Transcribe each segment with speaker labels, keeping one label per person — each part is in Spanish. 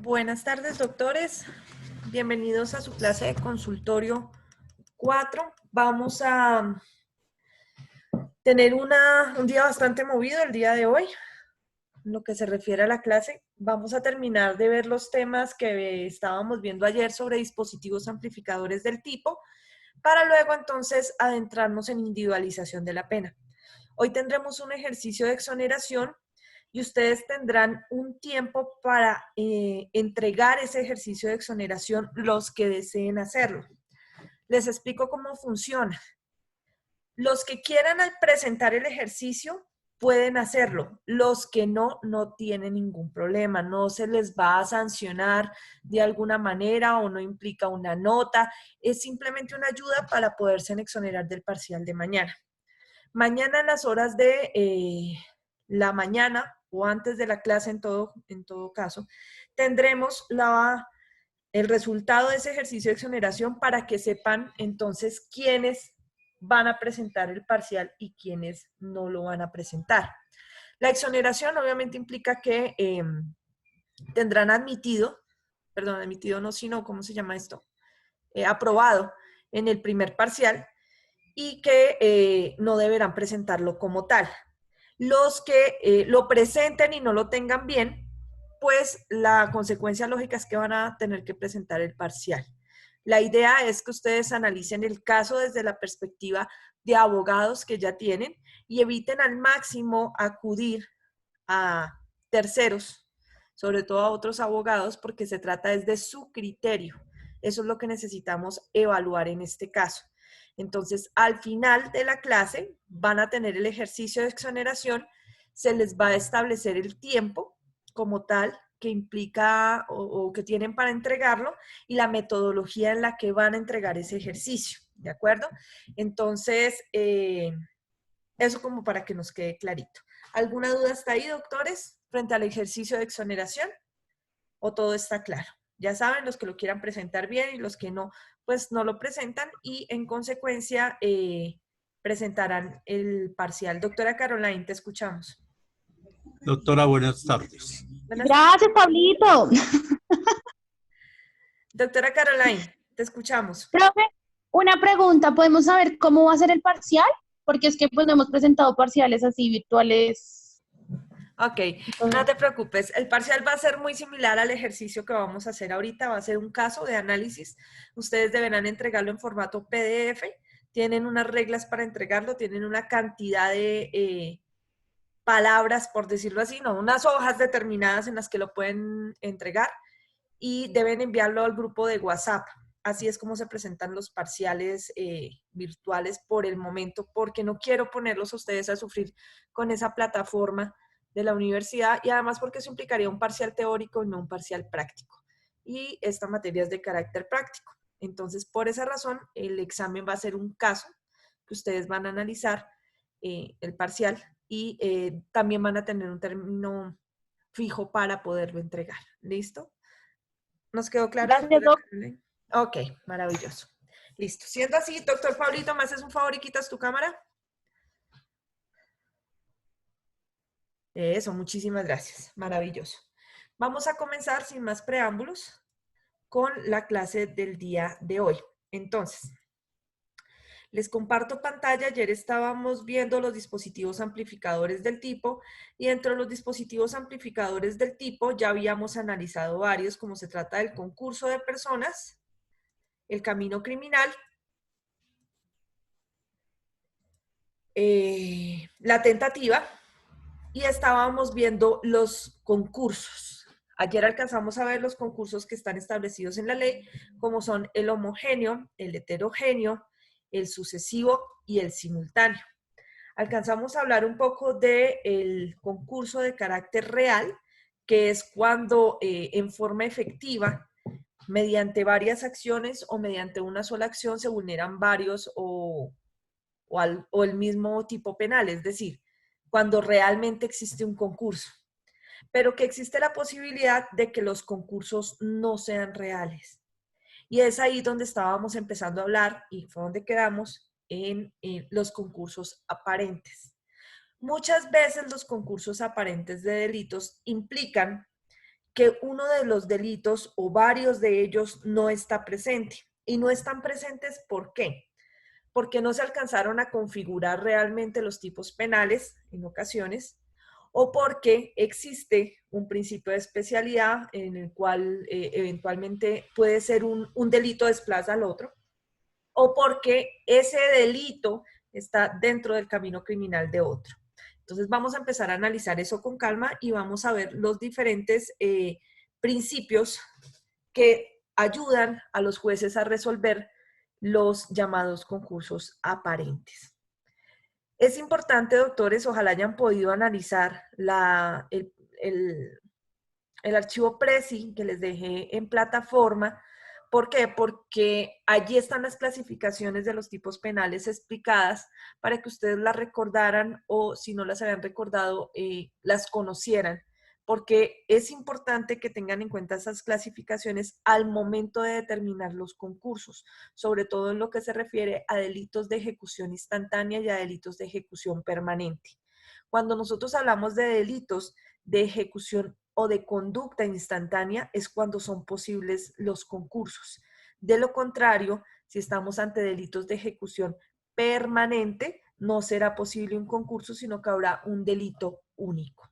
Speaker 1: Buenas tardes, doctores. Bienvenidos a su clase de consultorio 4. Vamos a tener un día bastante movido el día de hoy. En lo que se refiere a la clase, vamos a terminar de ver los temas que estábamos viendo ayer sobre dispositivos amplificadores del tipo, para luego entonces adentrarnos en individualización de la pena. Hoy tendremos un ejercicio de exoneración y ustedes tendrán un tiempo para entregar ese ejercicio de exoneración los que deseen hacerlo. Les explico cómo funciona. Los que quieran presentar el ejercicio pueden hacerlo. Los que no, no tienen ningún problema. No se les va a sancionar de alguna manera o no implica una nota. Es simplemente una ayuda para poderse exonerar del parcial de mañana. Mañana en las horas de la mañana o antes de la clase en todo caso, tendremos el resultado de ese ejercicio de exoneración para que sepan entonces quiénes van a presentar el parcial y quiénes no lo van a presentar. La exoneración obviamente implica que tendrán admitido no, sino, ¿cómo se llama esto? Aprobado en el primer parcial y que no deberán presentarlo como tal. Los que lo presenten y no lo tengan bien, pues la consecuencia lógica es que van a tener que presentar el parcial. La idea es que ustedes analicen el caso desde la perspectiva de abogados que ya tienen y eviten al máximo acudir a terceros, sobre todo a otros abogados, porque se trata es de su criterio. Eso es lo que necesitamos evaluar en este caso. Entonces, al final de la clase van a tener el ejercicio de exoneración, se les va a establecer el tiempo como tal que implica o que tienen para entregarlo y la metodología en la que van a entregar ese ejercicio, ¿de acuerdo? Entonces, eso como para que nos quede clarito. ¿Alguna duda hasta ahí, doctores, frente al ejercicio de exoneración? ¿O todo está claro? Ya saben, los que lo quieran presentar bien y los que no, pues no lo presentan y en consecuencia presentarán el parcial. Doctora Caroline, te escuchamos.
Speaker 2: Doctora, buenas tardes.
Speaker 3: Gracias, Pablito.
Speaker 1: Doctora Caroline, te escuchamos.
Speaker 3: Profe, una pregunta, ¿podemos saber cómo va a ser el parcial? Porque es que pues no hemos presentado parciales así virtuales.
Speaker 1: Ok, no te preocupes. El parcial va a ser muy similar al ejercicio que vamos a hacer ahorita. Va a ser un caso de análisis. Ustedes deberán entregarlo en formato PDF. Tienen unas reglas para entregarlo, tienen una cantidad de palabras, por decirlo así, no, unas hojas determinadas en las que lo pueden entregar y deben enviarlo al grupo de WhatsApp. Así es como se presentan los parciales virtuales por el momento, porque no quiero ponerlos a ustedes a sufrir con esa plataforma de la universidad y además porque eso implicaría un parcial teórico y no un parcial práctico. Y esta materia es de carácter práctico. Entonces, por esa razón, el examen va a ser un caso que ustedes van a analizar el parcial y también van a tener un término fijo para poderlo entregar. ¿Listo? ¿Nos quedó claro?
Speaker 3: Gracias, doctor.
Speaker 1: Ok, maravilloso. Listo. Siendo así, doctor Pablito, ¿me haces un favor y quitas tu cámara? Eso, muchísimas gracias. Maravilloso. Vamos a comenzar sin más preámbulos con la clase del día de hoy. Entonces, les comparto pantalla. Ayer estábamos viendo los dispositivos amplificadores del tipo y dentro de los dispositivos amplificadores del tipo ya habíamos analizado varios, como se trata del concurso de personas, el camino criminal, la tentativa y estábamos viendo los concursos. Ayer alcanzamos a ver los concursos que están establecidos en la ley, como son el homogéneo, el heterogéneo, el sucesivo y el simultáneo. Alcanzamos a hablar un poco del concurso de carácter real, que es cuando en forma efectiva, mediante varias acciones o mediante una sola acción se vulneran varios o el mismo tipo penal, es decir, cuando realmente existe un concurso, pero que existe la posibilidad de que los concursos no sean reales. Y es ahí donde estábamos empezando a hablar y fue donde quedamos en los concursos aparentes. Muchas veces los concursos aparentes de delitos implican que uno de los delitos o varios de ellos no está presente. Y no están presentes, ¿por qué? Porque no se alcanzaron a configurar realmente los tipos penales en ocasiones, o porque existe un principio de especialidad en el cual eventualmente puede ser un delito desplaza al otro, o porque ese delito está dentro del camino criminal de otro. Entonces vamos a empezar a analizar eso con calma y vamos a ver los diferentes principios que ayudan a los jueces a resolver los llamados concursos aparentes. Es importante, doctores, ojalá hayan podido analizar el archivo Prezi que les dejé en plataforma. ¿Por qué? Porque allí están las clasificaciones de los tipos penales explicadas para que ustedes las recordaran o si no las habían recordado, las conocieran. Porque es importante que tengan en cuenta esas clasificaciones al momento de determinar los concursos, sobre todo en lo que se refiere a delitos de ejecución instantánea y a delitos de ejecución permanente. Cuando nosotros hablamos de delitos de ejecución o de conducta instantánea es cuando son posibles los concursos. De lo contrario, si estamos ante delitos de ejecución permanente, no será posible un concurso, sino que habrá un delito único.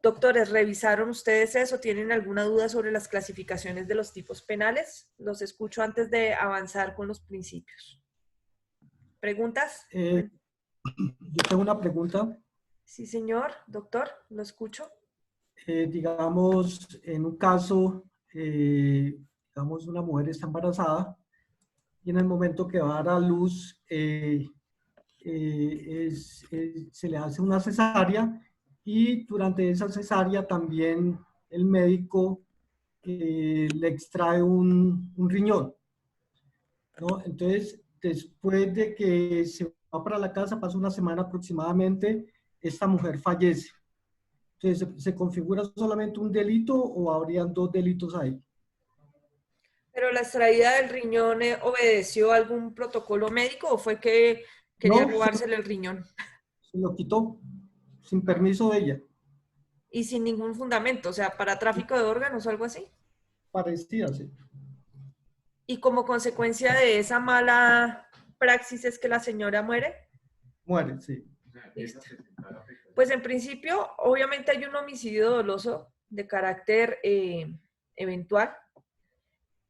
Speaker 1: Doctores, ¿revisaron ustedes eso? ¿Tienen alguna duda sobre las clasificaciones de los tipos penales? Los escucho antes de avanzar con los principios. ¿Preguntas?
Speaker 4: Yo tengo una pregunta.
Speaker 1: Sí, señor. Doctor, lo escucho.
Speaker 4: Digamos, en un caso, digamos, una mujer está embarazada y en el momento que va a dar a luz se le hace una cesárea y durante esa cesárea también el médico le extrae un riñón, ¿no? Entonces, después de que se va para la casa, pasa una semana aproximadamente, esta mujer fallece. Entonces, ¿se configura solamente un delito o habrían dos delitos ahí?
Speaker 1: ¿Pero la extraída del riñón obedeció a algún protocolo médico o fue que quería
Speaker 4: No,
Speaker 1: robársele el riñón?
Speaker 4: se lo quitó sin permiso de ella.
Speaker 1: Y sin ningún fundamento, o sea, para tráfico de órganos o algo así.
Speaker 4: Parecía, sí.
Speaker 1: Y como consecuencia de esa mala praxis es que la señora muere.
Speaker 4: Muere, sí.
Speaker 1: Listo. Pues en principio, obviamente hay un homicidio doloso de carácter eventual.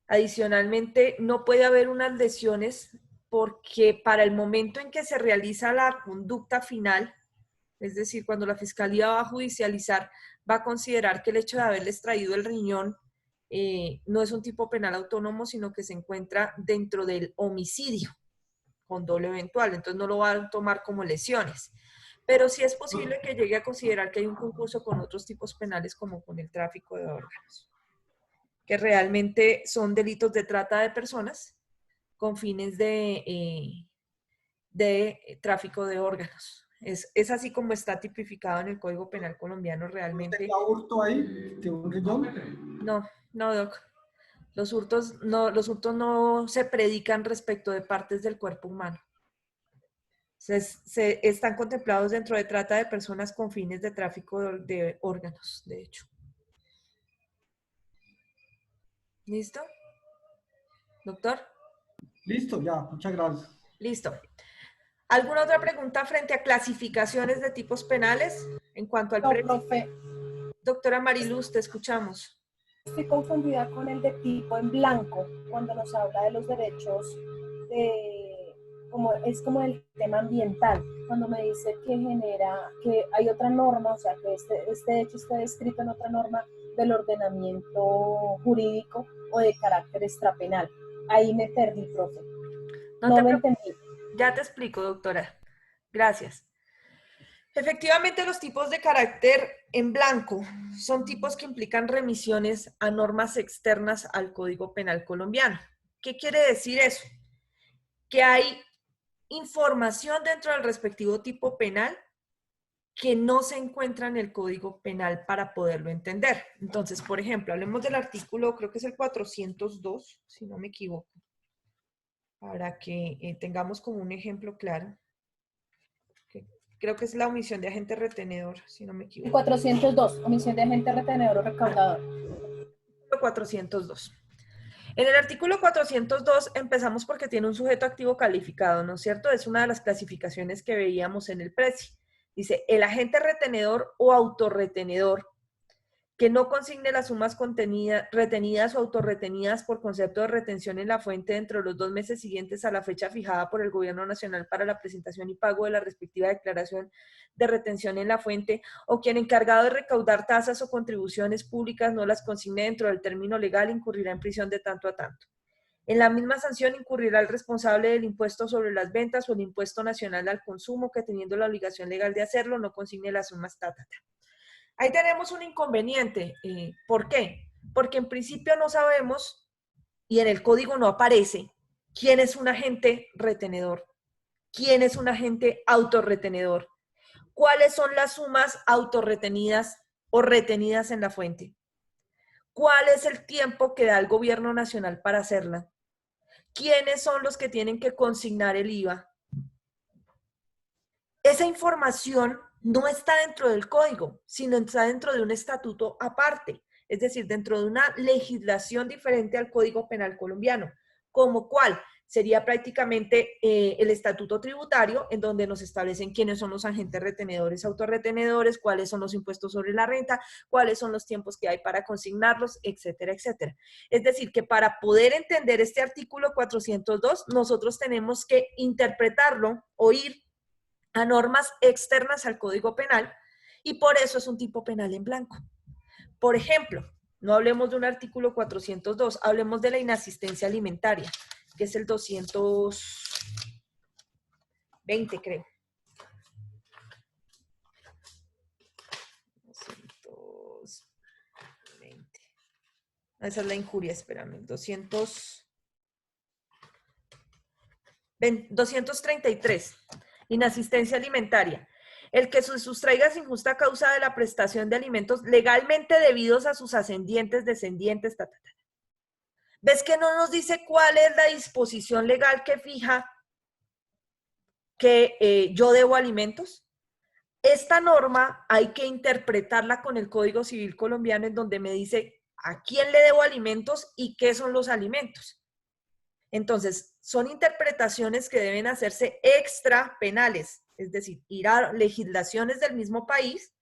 Speaker 1: Adicionalmente, no puede haber unas lesiones porque para el momento en que se realiza la conducta final, es decir, cuando la fiscalía va a judicializar, va a considerar que el hecho de haberle extraído el riñón no es un tipo penal autónomo, sino que se encuentra dentro del homicidio con doble eventual, entonces no lo va a tomar como lesiones. Pero sí es posible que llegue a considerar que hay un concurso con otros tipos penales como con el tráfico de órganos, que realmente son delitos de trata de personas con fines de tráfico de órganos. Es así como está tipificado en el Código Penal colombiano realmente.
Speaker 4: ¿Tenía hurto ahí de un riñón?
Speaker 1: No, Doc. Los hurtos no se predican respecto de partes del cuerpo humano. Se están contemplados dentro de trata de personas con fines de tráfico de órganos, de hecho. ¿Listo? ¿Doctor?
Speaker 4: Listo, ya, muchas gracias.
Speaker 1: Listo. ¿Alguna otra pregunta frente a clasificaciones de tipos penales en cuanto al
Speaker 5: No, profe,
Speaker 1: Doctora Mariluz, te escuchamos.
Speaker 5: estoy confundida con el de tipo en blanco, cuando nos habla de los derechos es como el tema ambiental, cuando me dice que hay otra norma, o sea, que este hecho esté descrito en otra norma del ordenamiento jurídico o de carácter extrapenal. Ahí me perdí, profe. No lo entendí.
Speaker 1: Ya te explico, doctora. Gracias. Efectivamente, los tipos de carácter en blanco son tipos que implican remisiones a normas externas al Código Penal colombiano. ¿Qué quiere decir eso? Que hay información dentro del respectivo tipo penal que no se encuentra en el Código Penal para poderlo entender. Entonces, por ejemplo, hablemos del artículo, creo que es el 402, si no me equivoco, para que tengamos como un ejemplo claro. Creo que es la omisión de agente retenedor, si no me
Speaker 5: El
Speaker 1: equivoco.
Speaker 5: 402, omisión de agente retenedor o recaudador.
Speaker 1: 402. En el artículo 402 empezamos porque tiene un sujeto activo calificado, ¿no es cierto? Es una de las clasificaciones que veíamos en el PRECI. Dice, el agente retenedor o autorretenedor que no consigne las sumas retenidas o autorretenidas por concepto de retención en la fuente dentro de los 2 meses siguientes a la fecha fijada por el Gobierno Nacional para la presentación y pago de la respectiva declaración de retención en la fuente, o quien encargado de recaudar tasas o contribuciones públicas no las consigne dentro del término legal, incurrirá en prisión de tanto a tanto. En la misma sanción incurrirá el responsable del impuesto sobre las ventas o el impuesto nacional al consumo que, teniendo la obligación legal de hacerlo, no consigne las sumas Ahí tenemos un inconveniente. ¿Por qué? Porque en principio no sabemos, y en el código no aparece, quién es un agente retenedor, quién es un agente autorretenedor, cuáles son las sumas autorretenidas o retenidas en la fuente, cuál es el tiempo que da el Gobierno Nacional para hacerla, quiénes son los que tienen que consignar el IVA. Esa información no está dentro del código, sino está dentro de un estatuto aparte, es decir, dentro de una legislación diferente al Código Penal colombiano, como cuál sería prácticamente el estatuto tributario, en donde nos establecen quiénes son los agentes retenedores, autorretenedores, cuáles son los impuestos sobre la renta, cuáles son los tiempos que hay para consignarlos, etcétera, etcétera. Es decir, que para poder entender este artículo 402, nosotros tenemos que interpretarlo o ir a normas externas al Código Penal, y por eso es un tipo penal en blanco. Por ejemplo, no hablemos de un artículo 402, hablemos de la inasistencia alimentaria, que es el 220, creo. 220. Esa es la injuria, espérame. 233. Inasistencia alimentaria. El que se sustraiga sin justa causa de la prestación de alimentos legalmente debidos a sus ascendientes, descendientes, ¿Ves que no nos dice cuál es la disposición legal que fija que yo debo alimentos? Esta norma hay que interpretarla con el Código Civil colombiano, en donde me dice a quién le debo alimentos y qué son los alimentos. Entonces, son interpretaciones que deben hacerse extra penales, es decir, ir a legislaciones del mismo país,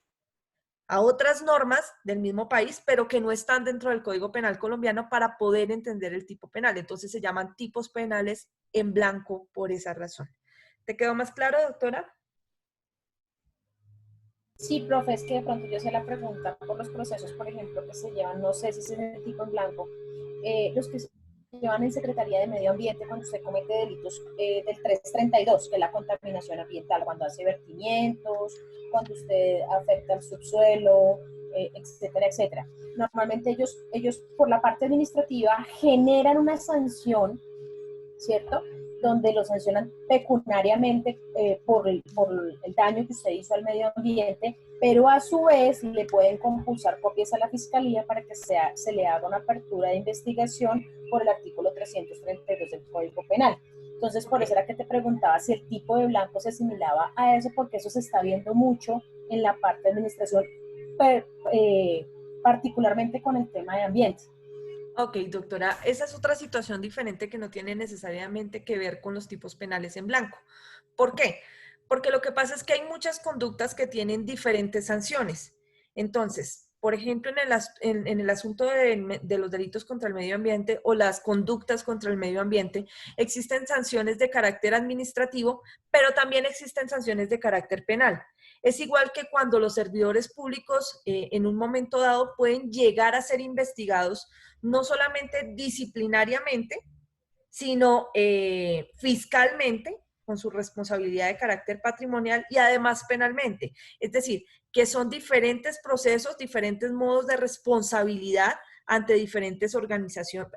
Speaker 1: a otras normas del mismo país, pero que no están dentro del Código Penal colombiano para poder entender el tipo penal. Entonces se llaman tipos penales en blanco por esa razón. ¿Te quedó más claro, doctora?
Speaker 5: Sí, profe, es que de pronto yo sé la pregunta por los procesos, por ejemplo, que se llevan, no sé si es el tipo en blanco, los que se llevan en Secretaría de Medio Ambiente cuando usted comete delitos del 332, que es la contaminación ambiental, cuando hace vertimientos, cuando usted afecta el subsuelo, etcétera, etcétera. Normalmente ellos por la parte administrativa generan una sanción, ¿cierto?, donde lo sancionan pecuniariamente por el daño que usted hizo al medio ambiente, pero a su vez le pueden compulsar copias a la Fiscalía para que se le haga una apertura de investigación por el artículo 332 del Código Penal. Entonces, por eso era que te preguntaba si el tipo de blanco se asimilaba a eso, porque eso se está viendo mucho en la parte de administración, particularmente con el tema de ambiente.
Speaker 1: Ok, doctora, esa es otra situación diferente que no tiene necesariamente que ver con los tipos penales en blanco. ¿Por qué? Porque lo que pasa es que hay muchas conductas que tienen diferentes sanciones. Entonces, por ejemplo, en el asunto de los delitos contra el medio ambiente o las conductas contra el medio ambiente, existen sanciones de carácter administrativo, pero también existen sanciones de carácter penal. Es igual que cuando los servidores públicos en un momento dado pueden llegar a ser investigados no solamente disciplinariamente, sino fiscalmente, con su responsabilidad de carácter patrimonial y además penalmente. Es decir, que son diferentes procesos, diferentes modos de responsabilidad ante diferentes organizaciones,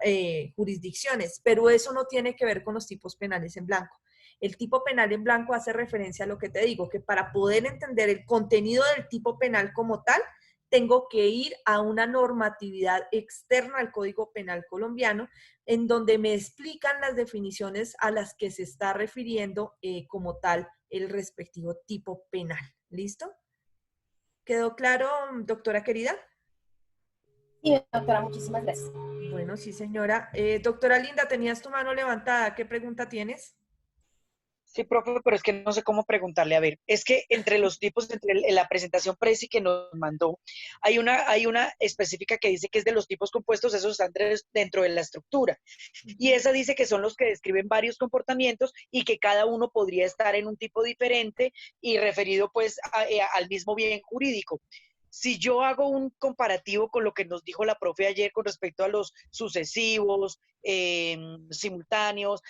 Speaker 1: jurisdicciones, pero eso no tiene que ver con los tipos penales en blanco. El tipo penal en blanco hace referencia a lo que te digo, que para poder entender el contenido del tipo penal como tal, tengo que ir a una normatividad externa al Código Penal colombiano, en donde me explican las definiciones a las que se está refiriendo como tal el respectivo tipo penal. ¿Listo? ¿Quedó claro, doctora querida?
Speaker 5: Sí, doctora, muchísimas gracias.
Speaker 1: Bueno, sí, señora. Doctora Linda, tenías tu mano levantada. ¿Qué pregunta tienes?
Speaker 6: Sí, profe, pero es que no sé cómo preguntarle. A ver, es que entre los tipos, la presentación Prezi que nos mandó, hay una específica que dice que es de los tipos compuestos, esos están dentro de la estructura. Y esa dice que son los que describen varios comportamientos y que cada uno podría estar en un tipo diferente y referido pues al mismo bien jurídico. Si yo hago un comparativo con lo que nos dijo la profe ayer con respecto a los sucesivos, simultáneos,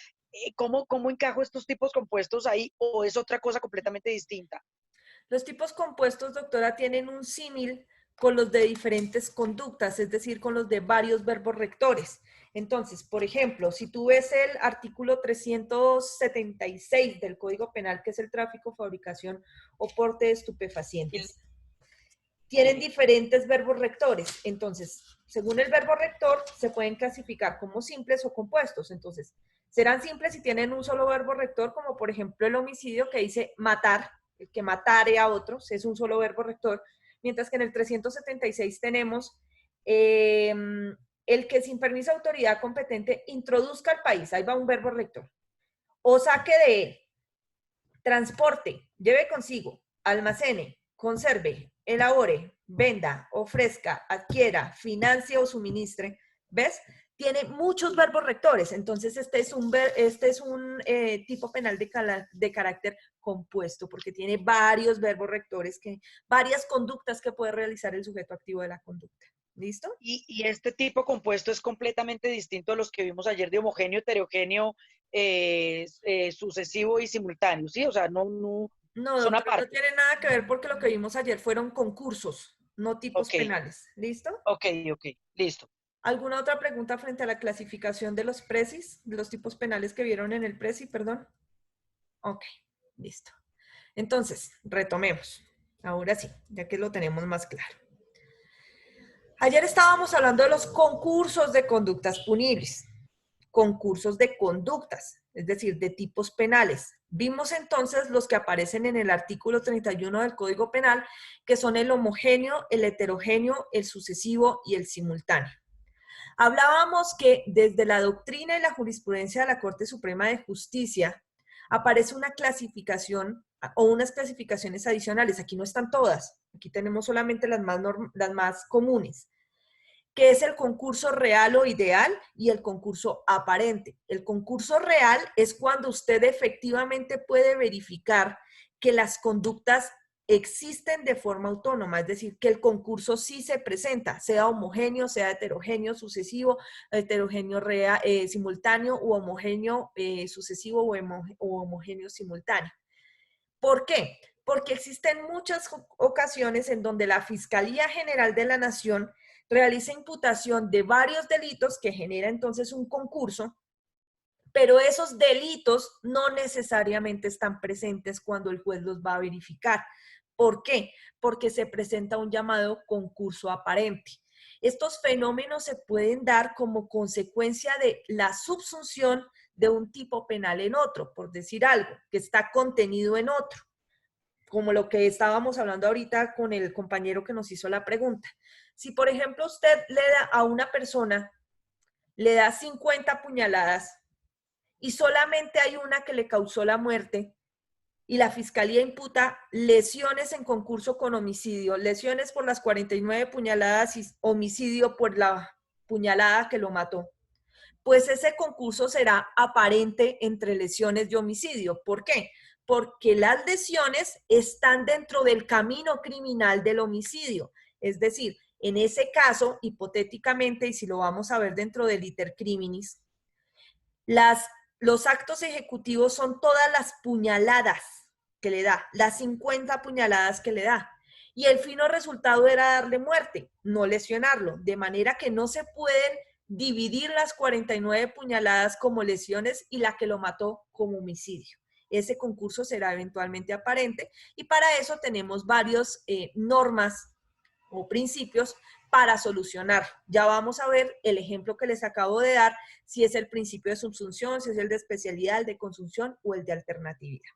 Speaker 6: ¿cómo encajo estos tipos compuestos ahí o es otra cosa completamente distinta?
Speaker 1: Los tipos compuestos, doctora, tienen un símil con los de diferentes conductas, es decir, con los de varios verbos rectores. Entonces, por ejemplo, si tú ves el artículo 376 del Código Penal, que es el tráfico, fabricación o porte de estupefacientes, tienen diferentes verbos rectores. Entonces, según el verbo rector, se pueden clasificar como simples o compuestos. Entonces, serán simples si tienen un solo verbo rector, como por ejemplo el homicidio que dice matar, el que matare a otros, es un solo verbo rector, mientras que en el 376 tenemos el que sin permiso de autoridad competente introduzca al país, ahí va un verbo rector, o saque de él, transporte, lleve consigo, almacene, conserve, elabore, venda, ofrezca, adquiera, financie o suministre, ¿ves? Tiene muchos verbos rectores, entonces este es un tipo penal de carácter compuesto, porque tiene varios verbos rectores, varias conductas que puede realizar el sujeto activo de la conducta. ¿Listo?
Speaker 6: Y este tipo compuesto es completamente distinto a los que vimos ayer de homogéneo, heterogéneo, sucesivo y simultáneo, ¿sí? O sea, no
Speaker 1: No,
Speaker 6: son
Speaker 1: doctora, no
Speaker 6: aparte.
Speaker 1: tiene nada que ver porque lo que vimos ayer fueron concursos, no tipos
Speaker 6: Ok,
Speaker 1: penales. ¿Listo?
Speaker 6: ok, listo.
Speaker 1: ¿Alguna otra pregunta frente a la clasificación de los precis, de los tipos penales que vieron en el preci, perdón? Ok, listo. Entonces, retomemos. Ahora sí, ya que lo tenemos más claro. Ayer estábamos hablando de los concursos de conductas punibles, concursos de conductas, es decir, de tipos penales. Vimos entonces los que aparecen en el artículo 31 del Código Penal, que son el homogéneo, el heterogéneo, el sucesivo y el simultáneo. Hablábamos que desde la doctrina y la jurisprudencia de la Corte Suprema de Justicia aparece una clasificación o unas clasificaciones adicionales. Aquí no están todas, aquí tenemos solamente las más comunes, que es el concurso real o ideal y el concurso aparente. El concurso real es cuando usted efectivamente puede verificar que las conductas existen de forma autónoma, es decir, que el concurso sí se presenta, sea homogéneo, sea heterogéneo sucesivo, heterogéneo simultáneo u homogéneo sucesivo o homogéneo simultáneo. ¿Por qué? Porque existen muchas ocasiones en donde la Fiscalía General de la Nación realiza imputación de varios delitos que genera entonces un concurso, pero esos delitos no necesariamente están presentes cuando el juez los va a verificar. ¿Por qué? Porque se presenta un llamado concurso aparente. Estos fenómenos se pueden dar como consecuencia de la subsunción de un tipo penal en otro, por decir algo, que está contenido en otro, como lo que estábamos hablando ahorita con el compañero que nos hizo la pregunta. Si, por ejemplo, usted le da a una persona, le da 50 puñaladas y solamente hay una que le causó la muerte y la fiscalía imputa lesiones en concurso con homicidio, lesiones por las 49 puñaladas y homicidio por la puñalada que lo mató, pues ese concurso será aparente entre lesiones y homicidio. ¿Por qué? Porque las lesiones están dentro del camino criminal del homicidio. Es decir, en ese caso, hipotéticamente, y si lo vamos a ver dentro del iter criminis, los actos ejecutivos son todas las puñaladas que le da, las 50 puñaladas que le da. Y el fino resultado era darle muerte, no lesionarlo, de manera que no se pueden dividir las 49 puñaladas como lesiones y la que lo mató como homicidio. Ese concurso será eventualmente aparente y para eso tenemos varias normas o principios para solucionar. Ya vamos a ver el ejemplo que les acabo de dar, si es el principio de subsunción, si es el de especialidad, el de consunción o el de alternatividad.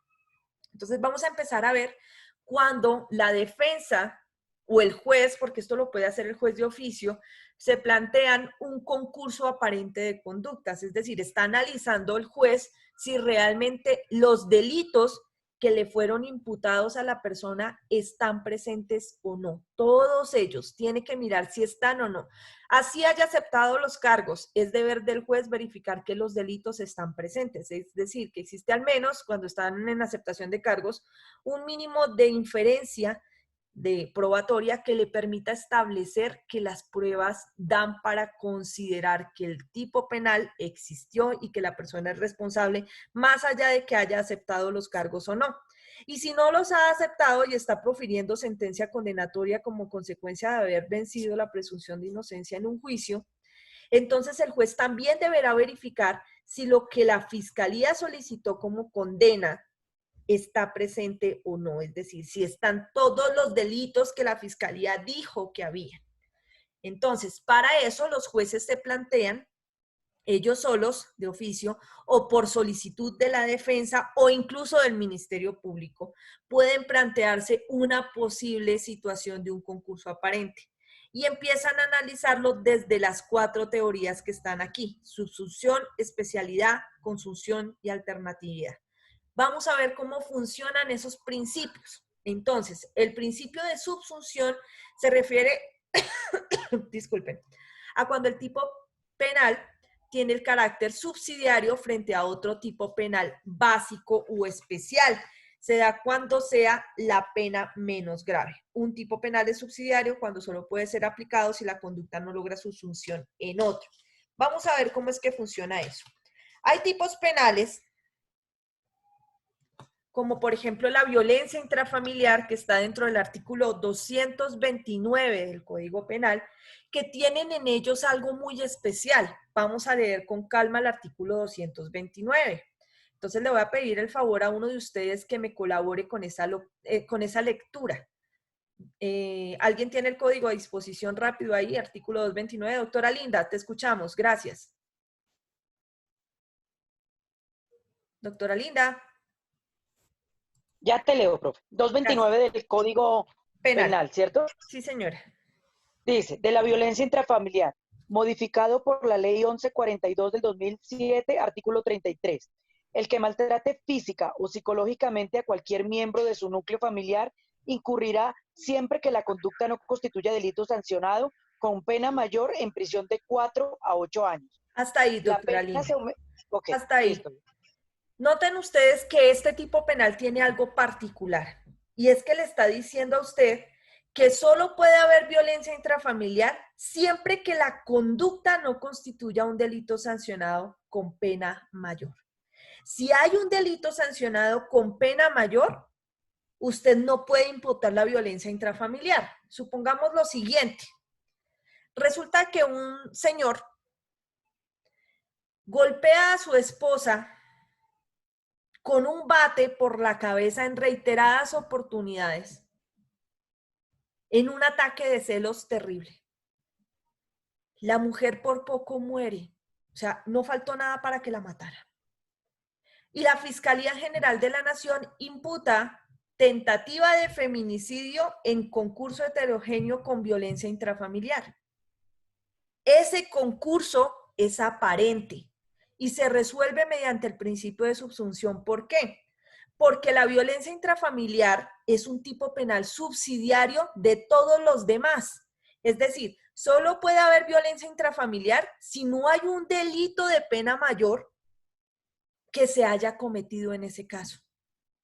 Speaker 1: Entonces vamos a empezar a ver cuando la defensa o el juez, porque esto lo puede hacer el juez de oficio, se plantean un concurso aparente de conductas, es decir, está analizando el juez si realmente los delitos que le fueron imputados a la persona están presentes o no. Todos ellos tiene que mirar si están o no. Así haya aceptado los cargos, es deber del juez verificar que los delitos están presentes, es decir, que existe al menos, cuando están en aceptación de cargos, un mínimo de inferencia de probatoria que le permita establecer que las pruebas dan para considerar que el tipo penal existió y que la persona es responsable, más allá de que haya aceptado los cargos o no. Y si no los ha aceptado y está profiriendo sentencia condenatoria como consecuencia de haber vencido la presunción de inocencia en un juicio, entonces el juez también deberá verificar si lo que la fiscalía solicitó como condena está presente o no, es decir, si están todos los delitos que la fiscalía dijo que había. Entonces, para eso los jueces se plantean, ellos solos, de oficio, o por solicitud de la defensa o incluso del Ministerio Público, pueden plantearse una posible situación de un concurso aparente y empiezan a analizarlo desde las 4 teorías que están aquí: subsunción, especialidad, consunción y alternatividad. Vamos a ver cómo funcionan esos principios. Entonces, el principio de subsunción se refiere, disculpen, a cuando el tipo penal tiene el carácter subsidiario frente a otro tipo penal básico o especial. Se da cuando sea la pena menos grave. Un tipo penal es subsidiario cuando solo puede ser aplicado si la conducta no logra subsunción en otro. Vamos a ver cómo es que funciona eso. Hay tipos penales como por ejemplo la violencia intrafamiliar, que está dentro del artículo 229 del Código Penal, que tienen en ellos algo muy especial. Vamos a leer con calma el artículo 229. Entonces le voy a pedir el favor a uno de ustedes que me colabore con esa lectura. ¿Alguien tiene el código a disposición rápido ahí? Artículo 229. Doctora Linda, te escuchamos. Gracias. Doctora Linda.
Speaker 6: Ya te leo, profe. 229 del Código Penal, ¿cierto?
Speaker 1: Sí, señora.
Speaker 6: Dice, de la violencia intrafamiliar, modificado por la Ley 1142 del 2007, artículo 33. El que maltrate física o psicológicamente a cualquier miembro de su núcleo familiar incurrirá siempre que la conducta no constituya delito sancionado con pena mayor en prisión de 4 a 8 años.
Speaker 1: Hasta ahí, doctora Linda.
Speaker 6: Okay,
Speaker 1: hasta ahí.
Speaker 6: Listo.
Speaker 1: Noten ustedes que este tipo penal tiene algo particular, y es que le está diciendo a usted que solo puede haber violencia intrafamiliar siempre que la conducta no constituya un delito sancionado con pena mayor. Si hay un delito sancionado con pena mayor, usted no puede imputar la violencia intrafamiliar. Supongamos lo siguiente. Resulta que un señor golpea a su esposa con un bate por la cabeza en reiteradas oportunidades, en un ataque de celos terrible. La mujer por poco muere, o sea, no faltó nada para que la matara. Y la Fiscalía General de la Nación imputa tentativa de feminicidio en concurso heterogéneo con violencia intrafamiliar. Ese concurso es aparente y se resuelve mediante el principio de subsunción. ¿Por qué? Porque la violencia intrafamiliar es un tipo penal subsidiario de todos los demás. Es decir, solo puede haber violencia intrafamiliar si no hay un delito de pena mayor que se haya cometido en ese caso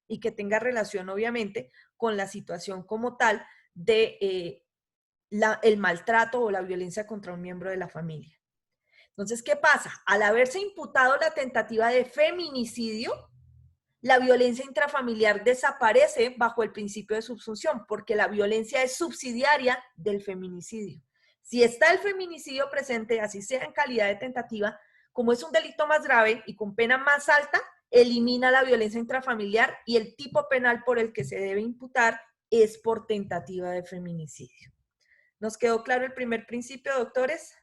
Speaker 1: y que tenga relación, obviamente, con la situación como tal de el maltrato o la violencia contra un miembro de la familia. Entonces, ¿qué pasa? Al haberse imputado la tentativa de feminicidio, la violencia intrafamiliar desaparece bajo el principio de subsunción, porque la violencia es subsidiaria del feminicidio. Si está el feminicidio presente, así sea en calidad de tentativa, como es un delito más grave y con pena más alta, elimina la violencia intrafamiliar y el tipo penal por el que se debe imputar es por tentativa de feminicidio. ¿Nos quedó claro el primer principio, doctores?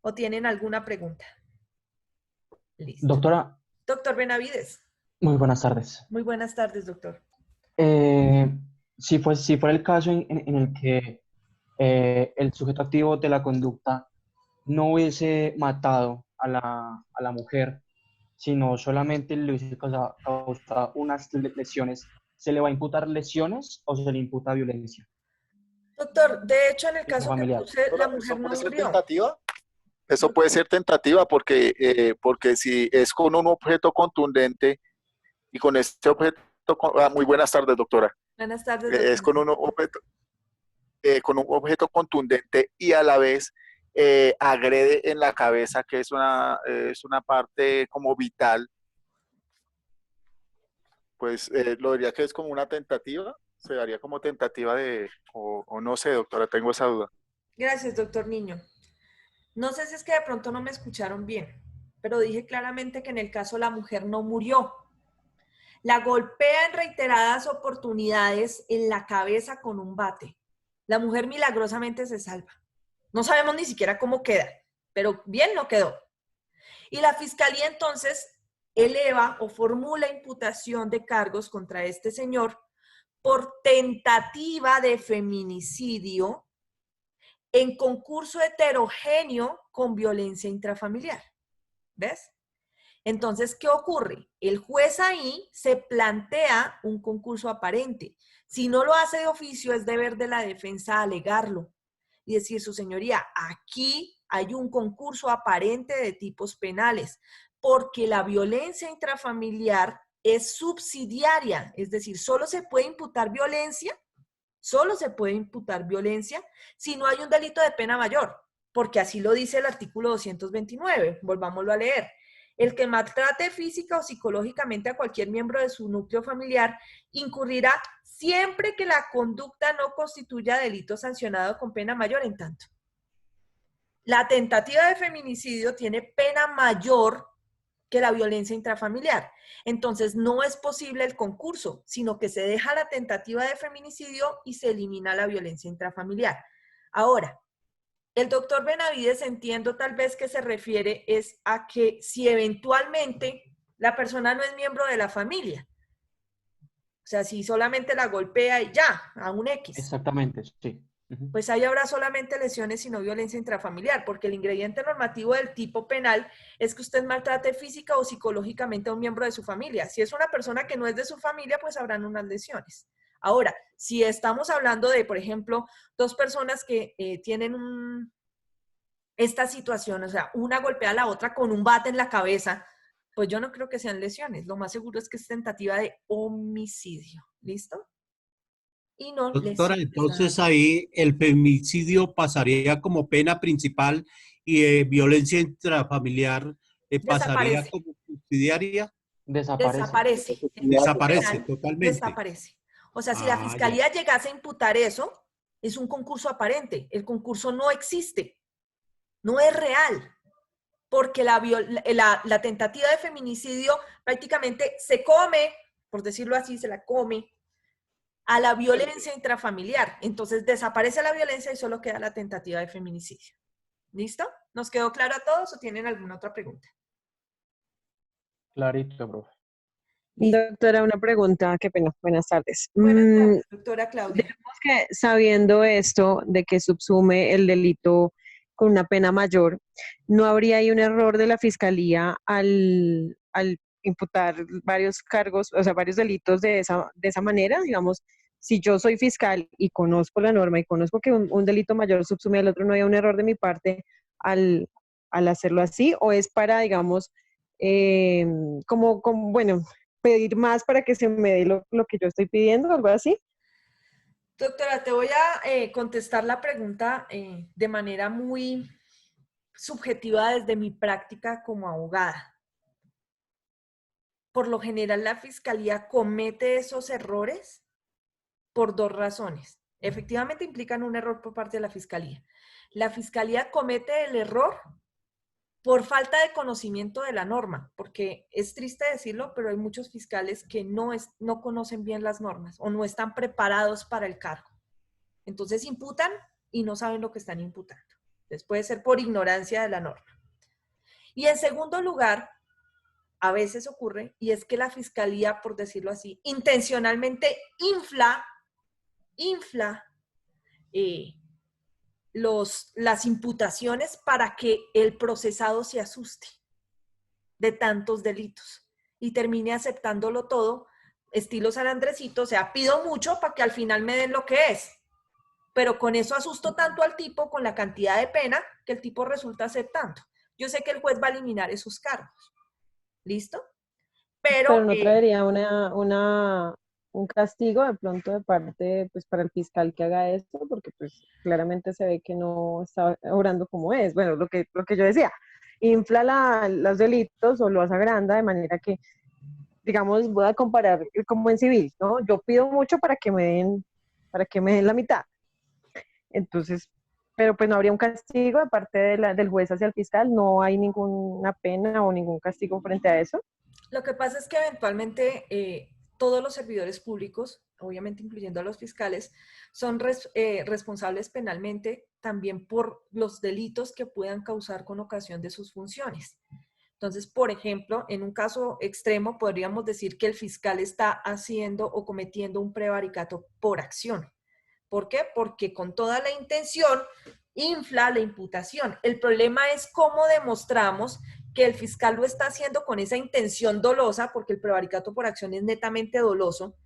Speaker 1: ¿O tienen alguna pregunta? Listo.
Speaker 7: Doctora.
Speaker 1: Doctor Benavides.
Speaker 7: Muy buenas tardes.
Speaker 1: Muy buenas tardes, doctor.
Speaker 7: Si fuera el caso en el que el sujeto activo de la conducta no hubiese matado a la mujer, sino solamente le hubiese causado unas lesiones, ¿se le va a imputar lesiones o se le imputa violencia
Speaker 1: Doctor, de hecho, en el caso que
Speaker 7: intrafamiliar?
Speaker 1: puse, la
Speaker 8: Doctora,
Speaker 1: mujer
Speaker 8: ¿eso
Speaker 1: no
Speaker 8: puede ser
Speaker 1: murió.
Speaker 8: tentativa? Eso puede ser tentativa porque si es con un objeto contundente y con este objeto, muy buenas tardes, doctora.
Speaker 1: Buenas tardes,
Speaker 8: Es
Speaker 1: doctor.
Speaker 8: con un objeto contundente y a la vez agrede en la cabeza, que es una parte como vital, pues lo diría que es como una tentativa, se daría como tentativa o no sé, doctora, tengo esa duda.
Speaker 1: Gracias, doctor Niño. No sé si es que de pronto no me escucharon bien, pero dije claramente que en el caso la mujer no murió. La golpea en reiteradas oportunidades en la cabeza con un bate. La mujer milagrosamente se salva. No sabemos ni siquiera cómo queda, pero bien no quedó. Y la fiscalía entonces eleva o formula imputación de cargos contra este señor por tentativa de feminicidio en concurso heterogéneo con violencia intrafamiliar. ¿Ves? Entonces, ¿qué ocurre? El juez ahí se plantea un concurso aparente. Si no lo hace de oficio, es deber de la defensa alegarlo y decir, su señoría, aquí hay un concurso aparente de tipos penales, porque la violencia intrafamiliar es subsidiaria, es decir, solo se puede imputar violencia si no hay un delito de pena mayor, porque así lo dice el artículo 229. Volvámoslo a leer. El que maltrate física o psicológicamente a cualquier miembro de su núcleo familiar incurrirá siempre que la conducta no constituya delito sancionado con pena mayor. En tanto, la tentativa de feminicidio tiene pena mayor que la violencia intrafamiliar. Entonces, no es posible el concurso, sino que se deja la tentativa de feminicidio y se elimina la violencia intrafamiliar. Ahora, el doctor Benavides, entiendo tal vez que se refiere es a que si eventualmente la persona no es miembro de la familia, o sea, si solamente la golpea y ya, a un X,
Speaker 7: Exactamente, sí.
Speaker 1: pues ahí habrá solamente lesiones y no violencia intrafamiliar, porque el ingrediente normativo del tipo penal es que usted maltrate física o psicológicamente a un miembro de su familia. Si es una persona que no es de su familia, pues habrán unas lesiones. Ahora, si estamos hablando de, por ejemplo, dos personas que tienen esta situación, o sea, una golpea a la otra con un bate en la cabeza, pues yo no creo que sean lesiones. Lo más seguro es que es tentativa de homicidio. ¿Listo? Y no
Speaker 2: Doctora,
Speaker 1: lesiones.
Speaker 2: entonces ahí el feminicidio pasaría como pena principal y violencia intrafamiliar pasaría
Speaker 1: Desaparece.
Speaker 2: como subsidiaria.
Speaker 7: Desaparece.
Speaker 1: Desaparece. El tipo
Speaker 2: Desaparece
Speaker 1: penal
Speaker 2: totalmente.
Speaker 1: desaparece. O sea, si la
Speaker 2: Ah, ya.
Speaker 1: fiscalía llegase a imputar eso, es un concurso aparente. El concurso no existe. No es real. Porque la tentativa de feminicidio prácticamente se come, por decirlo así, se la come a la violencia intrafamiliar. Entonces desaparece la violencia y solo queda la tentativa de feminicidio. ¿Listo? ¿Nos quedó claro a todos o tienen alguna otra pregunta?
Speaker 7: Clarito, profe.
Speaker 9: Doctora, una pregunta, qué pena, buenas tardes.
Speaker 1: Buenas tardes, doctora Claudia.
Speaker 9: Digamos que sabiendo esto de que subsume el delito con una pena mayor, ¿no habría ahí un error de la fiscalía al imputar varios cargos, o sea, varios delitos de esa manera? Digamos, si yo soy fiscal y conozco la norma y conozco que un delito mayor subsume al otro, ¿no hay un error de mi parte al hacerlo así? ¿O es para, digamos, bueno, pedir más para que se me dé lo que yo estoy pidiendo, algo así?
Speaker 1: Doctora, te voy a contestar la pregunta de manera muy subjetiva desde mi práctica como abogada. Por lo general, la fiscalía comete esos errores por dos razones. Efectivamente, implican un error por parte de la fiscalía. La fiscalía comete el error por falta de conocimiento de la norma, porque es triste decirlo, pero hay muchos fiscales que no conocen bien las normas o no están preparados para el cargo. Entonces imputan y no saben lo que están imputando. Entonces puede ser por ignorancia de la norma. Y en segundo lugar, a veces ocurre, y es que la fiscalía, por decirlo así, intencionalmente infla las imputaciones para que el procesado se asuste de tantos delitos y termine aceptándolo todo, estilo San Andresito, o sea, pido mucho para que al final me den lo que es, pero con eso asusto tanto al tipo con la cantidad de pena que el tipo resulta aceptando. Yo sé que el juez va a eliminar esos cargos, ¿listo?
Speaker 9: Pero no traería un castigo de pronto de parte, pues para el fiscal que haga esto, porque pues claramente se ve que no está obrando como es. Bueno, lo que yo decía, infla los delitos o los agranda de manera que, digamos, voy a comparar como en civil, ¿no? Yo pido mucho para que me den la mitad. Entonces, pero pues no habría un castigo de parte del juez hacia el fiscal, no hay ninguna pena o ningún castigo frente a eso.
Speaker 1: Lo que pasa es que eventualmente todos los servidores públicos, obviamente incluyendo a los fiscales, son responsables penalmente también por los delitos que puedan causar con ocasión de sus funciones. Entonces, por ejemplo, en un caso extremo podríamos decir que el fiscal está haciendo o cometiendo un prevaricato por acción. ¿Por qué? Porque con toda la intención infla la imputación. El problema es cómo demostramos que el fiscal lo está haciendo con esa intención dolosa, porque el prevaricato por acción es netamente doloso,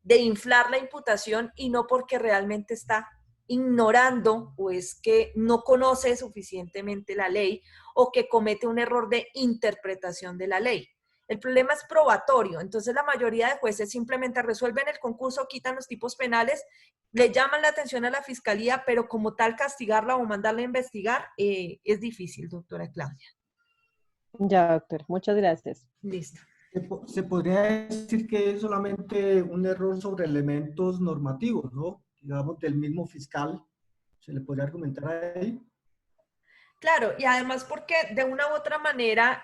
Speaker 1: de inflar la imputación y no porque realmente está ignorando o es que no conoce suficientemente la ley o que comete un error de interpretación de la ley. El problema es probatorio, entonces la mayoría de jueces simplemente resuelven el concurso, quitan los tipos penales, le llaman la atención a la fiscalía, pero como tal castigarla o mandarla a investigar es difícil, doctora Claudia.
Speaker 9: Ya, doctor, muchas gracias.
Speaker 1: Listo.
Speaker 4: Se podría decir que es solamente un error sobre elementos normativos, ¿no? Digamos, del mismo fiscal, se le podría argumentar ahí.
Speaker 1: Claro, y además porque de una u otra manera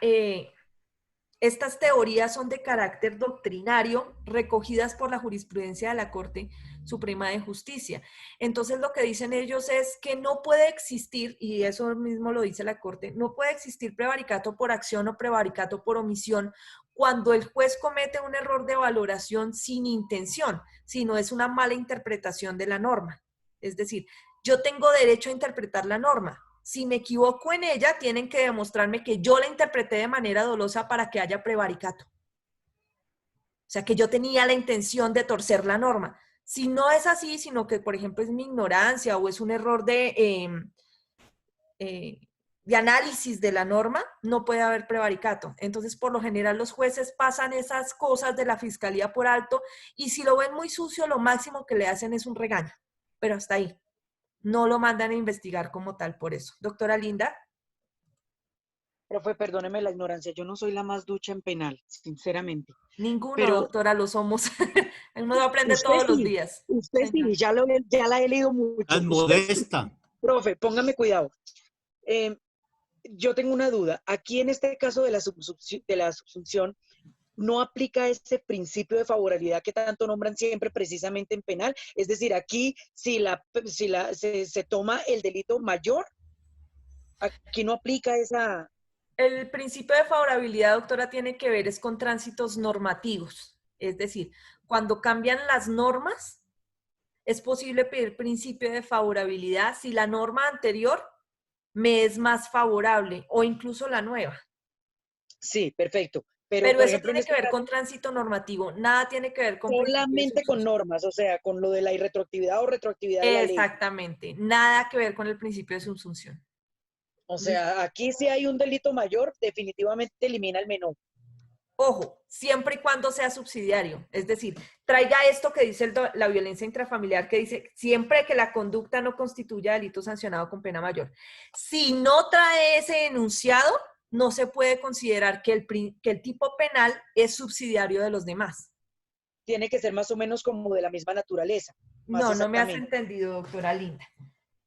Speaker 1: estas teorías son de carácter doctrinario, recogidas por la jurisprudencia de la Corte Suprema de Justicia. Entonces, lo que dicen ellos es que no puede existir, y eso mismo lo dice la Corte, no puede existir prevaricato por acción o prevaricato por omisión cuando el juez comete un error de valoración sin intención, sino es una mala interpretación de la norma. Es decir, yo tengo derecho a interpretar la norma. Si me equivoco en ella, tienen que demostrarme que yo la interpreté de manera dolosa para que haya prevaricato. O sea, que yo tenía la intención de torcer la norma. Si no es así, sino que, por ejemplo, es mi ignorancia o es un error de análisis de la norma, no puede haber prevaricato. Entonces, por lo general, los jueces pasan esas cosas de la fiscalía por alto y si lo ven muy sucio, lo máximo que le hacen es un regaño. Pero hasta ahí. No lo mandan a investigar como tal por eso. Doctora Linda.
Speaker 6: Profe, perdóneme la ignorancia, yo no soy la más ducha en penal, sinceramente.
Speaker 1: Ninguno,
Speaker 6: pero
Speaker 1: doctora, lo somos. Uno aprende
Speaker 6: usted
Speaker 1: todos los
Speaker 6: sí,
Speaker 1: días.
Speaker 6: usted
Speaker 1: Señor.
Speaker 6: sí, ya la he leído mucho.
Speaker 2: Tan
Speaker 6: Usted sí.
Speaker 2: modesta.
Speaker 6: Profe, póngame cuidado. Yo tengo una duda. Aquí en este caso de la subsunción, ¿no aplica ese principio de favorabilidad que tanto nombran siempre precisamente en penal? Es decir, aquí si se toma el delito mayor, aquí no aplica esa...
Speaker 1: El principio de favorabilidad, doctora, tiene que ver es con tránsitos normativos. Es decir, cuando cambian las normas, es posible pedir principio de favorabilidad si la norma anterior me es más favorable o incluso la nueva.
Speaker 6: Sí, perfecto. Pero
Speaker 1: Pero
Speaker 6: por
Speaker 1: eso
Speaker 6: ejemplo,
Speaker 1: tiene
Speaker 6: en
Speaker 1: que
Speaker 6: este
Speaker 1: ver con
Speaker 6: caso,
Speaker 1: tránsito normativo, nada tiene que ver con principio de
Speaker 6: solamente con
Speaker 1: subsunción.
Speaker 6: normas, o sea, con lo de la irretroactividad o retroactividad de la ley.
Speaker 1: Exactamente, nada que ver con el principio de subsunción.
Speaker 6: O sea, aquí si hay un delito mayor, definitivamente elimina el menor.
Speaker 1: Ojo, siempre y cuando sea subsidiario. Es decir, traiga esto que dice la violencia intrafamiliar, que dice siempre que la conducta no constituya delito sancionado con pena mayor. Si no trae ese enunciado, no se puede considerar que el tipo penal es subsidiario de los demás.
Speaker 6: Tiene que ser más o menos como de la misma naturaleza.
Speaker 1: No, no me has entendido, doctora Linda.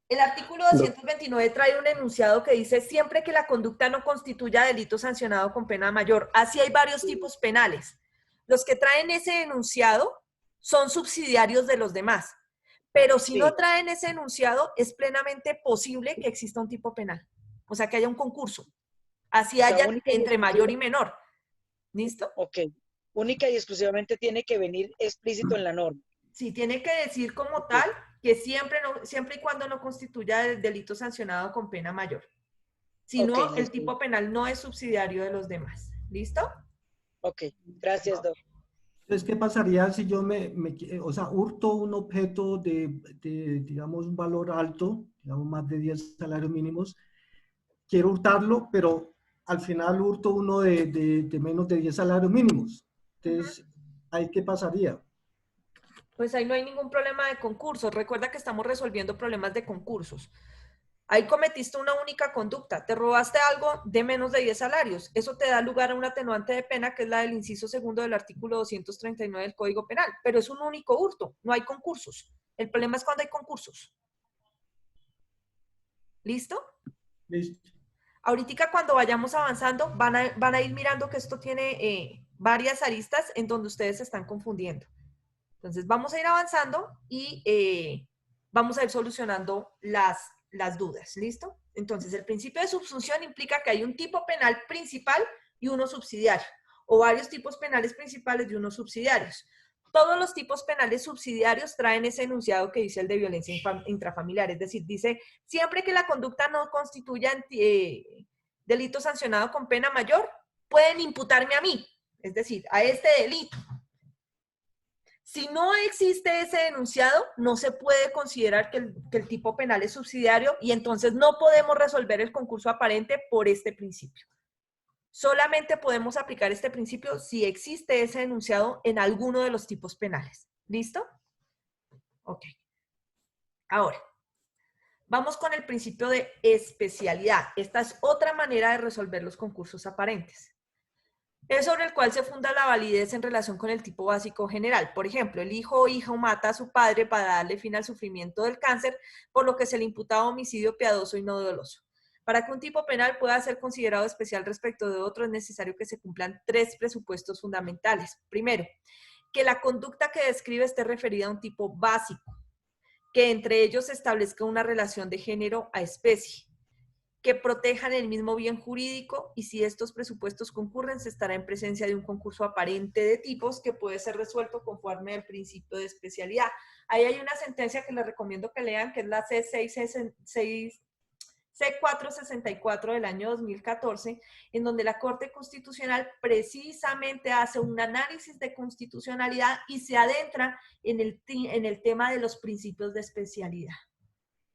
Speaker 1: El artículo 229 trae un enunciado que dice siempre que la conducta no constituya delito sancionado con pena mayor. Así hay varios tipos penales. Los que traen ese enunciado son subsidiarios de los demás. Pero si no traen ese enunciado, es plenamente posible que exista un tipo penal. O sea, que haya un concurso. Así haya entre mayor y menor. ¿Listo?
Speaker 6: Ok. Única y exclusivamente tiene que venir explícito en la norma.
Speaker 1: Sí, tiene que decir como tal que siempre y cuando no constituya el delito sancionado con pena mayor. Si
Speaker 6: Ok,
Speaker 1: no, el
Speaker 6: listo.
Speaker 1: tipo penal no es subsidiario de los demás. ¿Listo?
Speaker 6: Ok, gracias, Doc.
Speaker 4: Entonces, ¿qué pasaría si yo o sea, hurto un objeto digamos, un valor alto, digamos, más de 10 salarios mínimos? Quiero hurtarlo, pero al final hurto uno de menos de 10 salarios mínimos. Entonces, ¿ahí qué pasaría?
Speaker 1: Pues ahí no hay ningún problema de concursos. Recuerda que estamos resolviendo problemas de concursos. Ahí cometiste una única conducta, te robaste algo de menos de 10 salarios. Eso te da lugar a un atenuante de pena, que es la del inciso segundo del artículo 239 del Código Penal. Pero es un único hurto, no hay concursos. El problema es cuando hay concursos. ¿Listo?
Speaker 4: Listo.
Speaker 1: Ahorita cuando vayamos avanzando, van a ir mirando que esto tiene varias aristas en donde ustedes se están confundiendo. Entonces vamos a ir avanzando y vamos a ir solucionando las dudas, ¿listo? Entonces el principio de subsunción implica que hay un tipo penal principal y uno subsidiario, o varios tipos penales principales y unos subsidiarios. Todos los tipos penales subsidiarios traen ese enunciado que dice el de violencia intrafamiliar, es decir, dice, siempre que la conducta no constituya delito sancionado con pena mayor, pueden imputarme a mí, es decir, a este delito. Si no existe ese enunciado, no se puede considerar que el tipo penal es subsidiario y entonces no podemos resolver el concurso aparente por este principio. Solamente podemos aplicar este principio si existe ese enunciado en alguno de los tipos penales. ¿Listo? Ok. Ahora, vamos con el principio de especialidad. Esta es otra manera de resolver los concursos aparentes. Es sobre el cual se funda la validez en relación con el tipo básico general. Por ejemplo, el hijo o hija mata a su padre para darle fin al sufrimiento del cáncer, por lo que se le imputaba homicidio piadoso y no doloso. Para que un tipo penal pueda ser considerado especial respecto de otro, es necesario que se cumplan 3 presupuestos fundamentales. Primero, que la conducta que describe esté referida a un tipo básico, que entre ellos se establezca una relación de género a especie, que protejan el mismo bien jurídico, y si estos presupuestos concurren, se estará en presencia de un concurso aparente de tipos que puede ser resuelto conforme al principio de especialidad. Ahí hay una sentencia que les recomiendo que lean, que es la C464 del año 2014, en donde la Corte Constitucional precisamente hace un análisis de constitucionalidad y se adentra en el tema de los principios de especialidad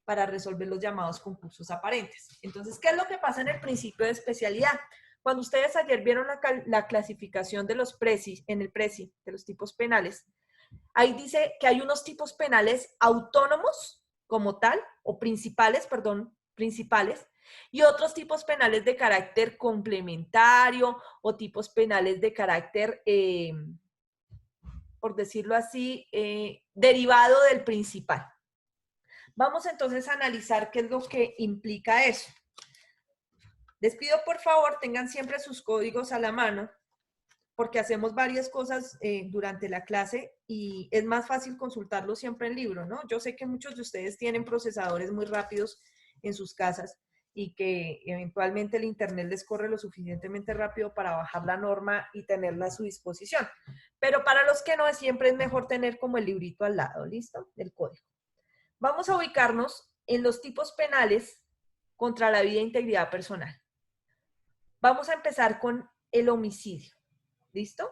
Speaker 1: para resolver los llamados concursos aparentes. Entonces, ¿qué es lo que pasa en el principio de especialidad? Cuando ustedes ayer vieron la clasificación de los en el PRESI, de los tipos penales, ahí dice que hay unos tipos penales autónomos como tal, o principales, y otros tipos penales de carácter complementario o tipos penales de carácter, por decirlo así, derivado del principal. Vamos entonces a analizar qué es lo que implica eso. Les pido por favor tengan siempre sus códigos a la mano, porque hacemos varias cosas durante la clase y es más fácil consultarlo siempre en libro, ¿no? Yo sé que muchos de ustedes tienen procesadores muy rápidos en sus casas y que eventualmente el internet les corre lo suficientemente rápido para bajar la norma y tenerla a su disposición. Pero para los que no, siempre es mejor tener como el librito al lado, ¿listo? El código. Vamos a ubicarnos en los tipos penales contra la vida e integridad personal. Vamos a empezar con el homicidio. ¿Listo?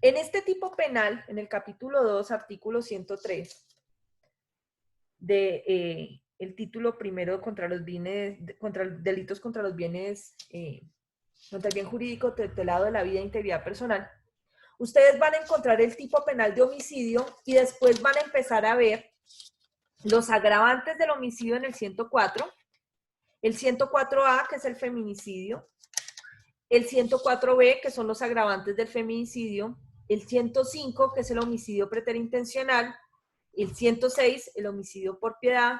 Speaker 1: En este tipo penal, en el capítulo 2, artículo 103, el título primero contra los bienes, delitos contra los bienes, contra el bien jurídico tutelado de la vida e integridad personal, ustedes van a encontrar el tipo penal de homicidio y después van a empezar a ver los agravantes del homicidio en el 104, el 104A, que es el feminicidio, el 104B, que son los agravantes del feminicidio, el 105, que es el homicidio preterintencional, el 106, el homicidio por piedad,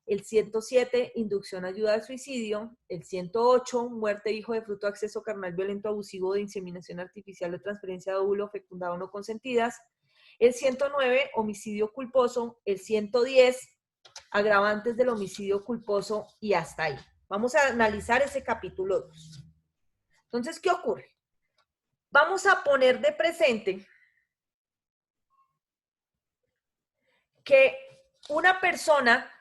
Speaker 1: el 107, inducción ayuda al suicidio, el 108, muerte hijo de fruto, acceso carnal violento, abusivo, de inseminación artificial o transferencia de óvulo fecundado no consentidas, el 109, homicidio culposo, el 110, agravantes del homicidio culposo y hasta ahí. Vamos a analizar ese capítulo 2. Entonces, ¿qué ocurre? Vamos a poner de presente que una persona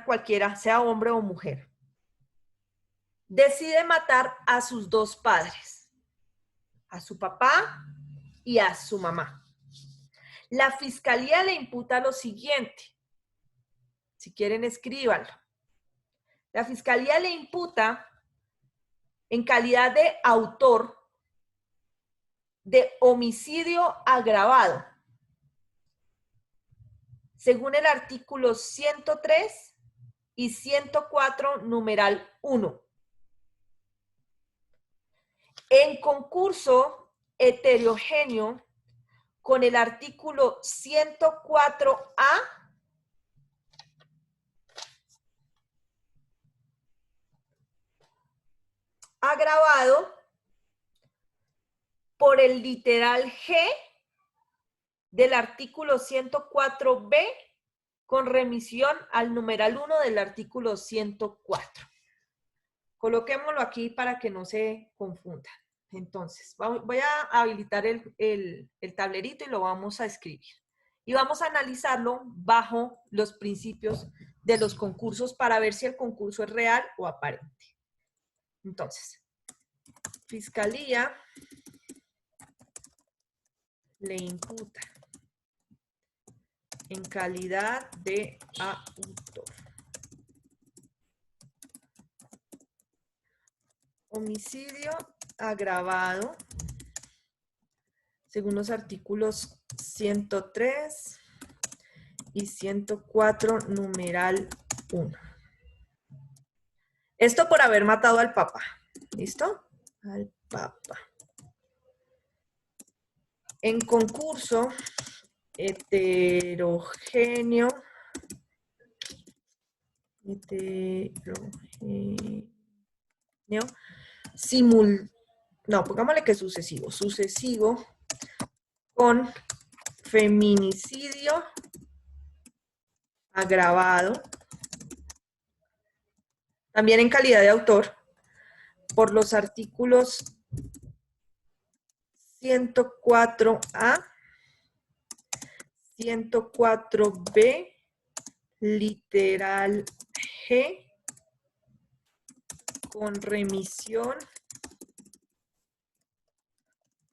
Speaker 1: cualquiera, sea hombre o mujer, decide matar a sus dos padres, a su papá y a su mamá. La fiscalía le imputa lo siguiente. Si quieren, escríbanlo. La fiscalía le imputa, en calidad de autor, de homicidio agravado, según el artículo 103 y 104, numeral 1. En concurso heterogéneo con el artículo 104A, agravado por el literal G del artículo 104B, con remisión al numeral 1 del artículo 104. Coloquémoslo aquí para que no se confunda. Entonces, voy a habilitar el tablerito y lo vamos a escribir. Y vamos a analizarlo bajo los principios de los concursos para ver si el concurso es real o aparente. Entonces, Fiscalía le imputa en calidad de autor homicidio agravado según los artículos 103 y 104, numeral 1. Esto por haber matado al papá. ¿Listo? Al papá. En concurso heterogéneo, pongámosle que sucesivo con feminicidio agravado, también en calidad de autor, por los artículos 104A, 104B, literal G, con remisión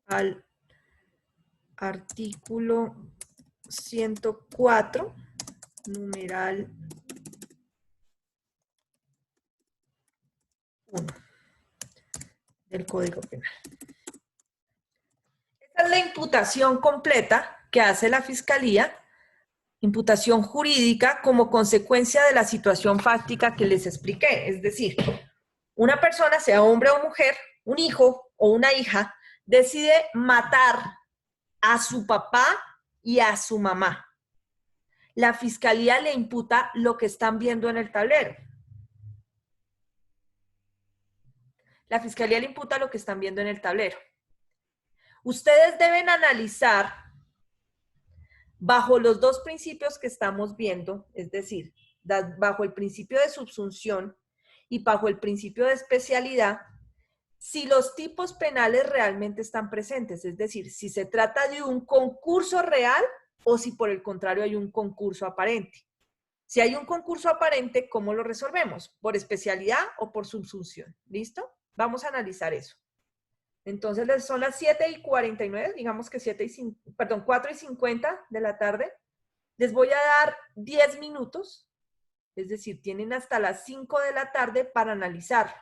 Speaker 1: al artículo 104, numeral 1 del Código Penal. Esta es la imputación completa que hace la Fiscalía, imputación jurídica como consecuencia de la situación fáctica que les expliqué. Es decir, una persona, sea hombre o mujer, un hijo o una hija, decide matar a su papá y a su mamá. La Fiscalía le imputa lo que están viendo en el tablero. La Fiscalía le imputa lo que están viendo en el tablero. Ustedes deben analizar bajo los dos principios que estamos viendo, es decir, bajo el principio de subsunción y bajo el principio de especialidad, si los tipos penales realmente están presentes, es decir, si se trata de un concurso real o si por el contrario hay un concurso aparente. Si hay un concurso aparente, ¿cómo lo resolvemos? ¿Por especialidad o por subsunción? ¿Listo? Vamos a analizar eso. Entonces son las 7:49, digamos que 4:50 de la tarde. Les voy a dar 10 minutos, es decir, tienen hasta las 5 de la tarde para analizar.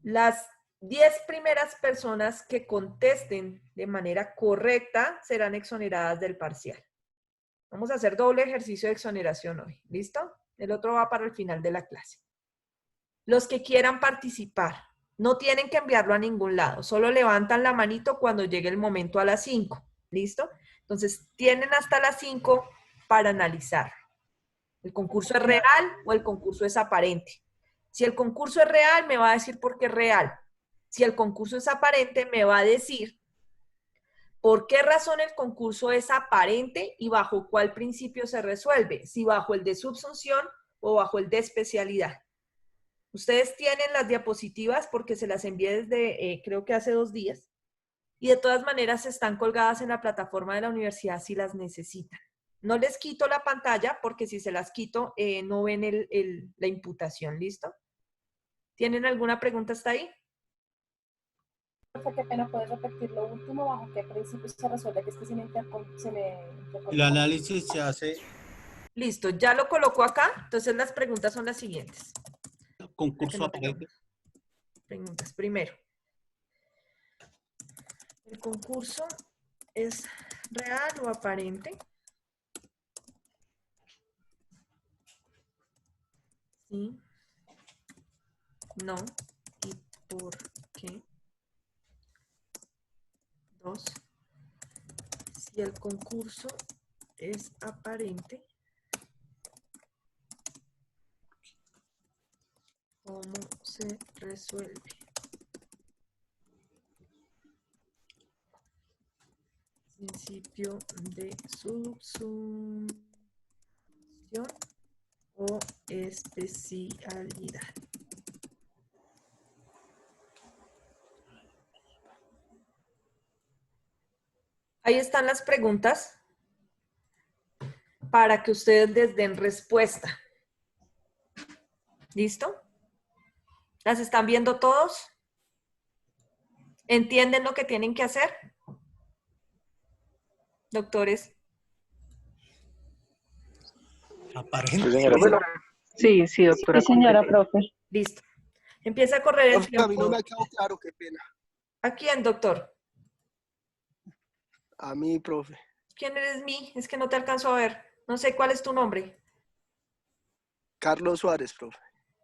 Speaker 1: Las 10 primeras personas que contesten de manera correcta serán exoneradas del parcial. Vamos a hacer doble ejercicio de exoneración hoy. ¿Listo? El otro va para el final de la clase. Los que quieran participar, no tienen que enviarlo a ningún lado. Solo levantan la manito cuando llegue el momento a las 5. ¿Listo? Entonces, tienen hasta las 5 para analizar. ¿El concurso es real o el concurso es aparente? Si el concurso es real, me va a decir por qué es real. Si el concurso es aparente, me va a decir por qué razón el concurso es aparente y bajo cuál principio se resuelve. Si bajo el de subsunción o bajo el de especialidad. Ustedes tienen las diapositivas porque se las envié desde, creo que hace 2 días, y de todas maneras están colgadas en la plataforma de la universidad si las necesitan. No les quito la pantalla porque si se las quito no ven la imputación, ¿listo? ¿Tienen alguna pregunta hasta ahí?
Speaker 5: Profe, qué pena, ¿puedes repetir lo último? ¿Bajo qué principio se resuelve que es que se me
Speaker 2: El análisis se hace
Speaker 1: Listo, ya lo coloco acá. Entonces las preguntas son las siguientes. Para que
Speaker 2: concurso
Speaker 1: no tengamos
Speaker 2: aparente.
Speaker 1: preguntas. Primero, ¿el concurso es real o aparente? Sí, no, ¿y por qué? 2. Si el concurso es aparente, ¿cómo se resuelve? Principio de subsunción o especialidad. Ahí están las preguntas para que ustedes les den respuesta. ¿Listo? ¿Las están viendo todos? ¿Entienden lo que tienen que hacer? Doctores.
Speaker 2: Aparente.
Speaker 10: Sí, sí, doctora.
Speaker 3: Sí, señora profe.
Speaker 1: Listo. Empieza a correr el
Speaker 10: Profe, a mí no
Speaker 1: tiempo.
Speaker 10: me ha quedado claro, qué pena.
Speaker 1: ¿A quién, doctor?
Speaker 10: A mí, profe.
Speaker 1: ¿Quién eres mí? Es que no te alcanzo a ver. No sé cuál es tu nombre.
Speaker 10: Carlos Suárez, profe.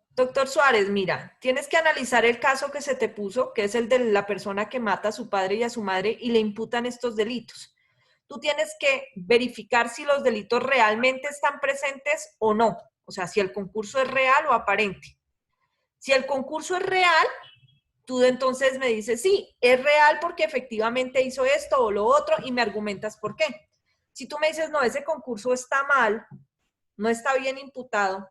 Speaker 1: Doctor Suárez, mira, tienes que analizar el caso que se te puso, que es el de la persona que mata a su padre y a su madre y le imputan estos delitos. Tú tienes que verificar si los delitos realmente están presentes o no. O sea, si el concurso es real o aparente. Si el concurso es real, tú entonces me dices, sí, es real porque efectivamente hizo esto o lo otro y me argumentas por qué. Si tú me dices, no, ese concurso está mal, no está bien imputado,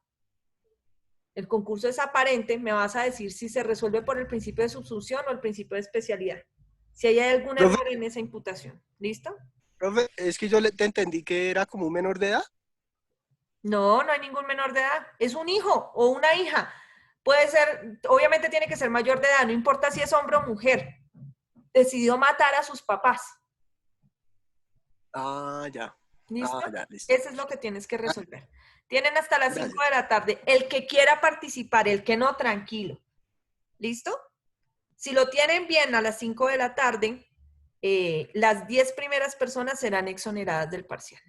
Speaker 1: el concurso es aparente, me vas a decir si se resuelve por el principio de subsunción o el principio de especialidad. Si hay algún
Speaker 10: Profe,
Speaker 1: error en esa imputación. ¿Listo?
Speaker 10: profe, es que yo te entendí que era como un menor de edad.
Speaker 1: No, no hay ningún menor de edad. Es un hijo o una hija. Puede ser, obviamente tiene que ser mayor de edad, no importa si es hombre o mujer. Decidió matar a sus papás.
Speaker 10: Ah, ya.
Speaker 1: ¿Listo?
Speaker 10: Ah, ya, listo.
Speaker 1: Eso es lo que tienes que resolver. Tienen hasta las 5
Speaker 10: Gracias.
Speaker 1: de la tarde. El que quiera participar, el que no, tranquilo. ¿Listo? Si lo tienen bien a las 5 de la tarde, las 10 primeras personas serán exoneradas del parcial.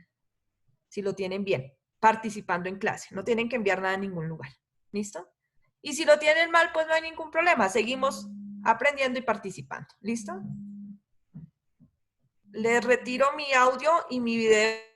Speaker 1: Si lo tienen bien, participando en clase. No tienen que enviar nada a ningún lugar. ¿Listo? Y si lo tienen mal, pues no hay ningún problema. Seguimos aprendiendo y participando. ¿Listo? Les retiro mi audio y mi video.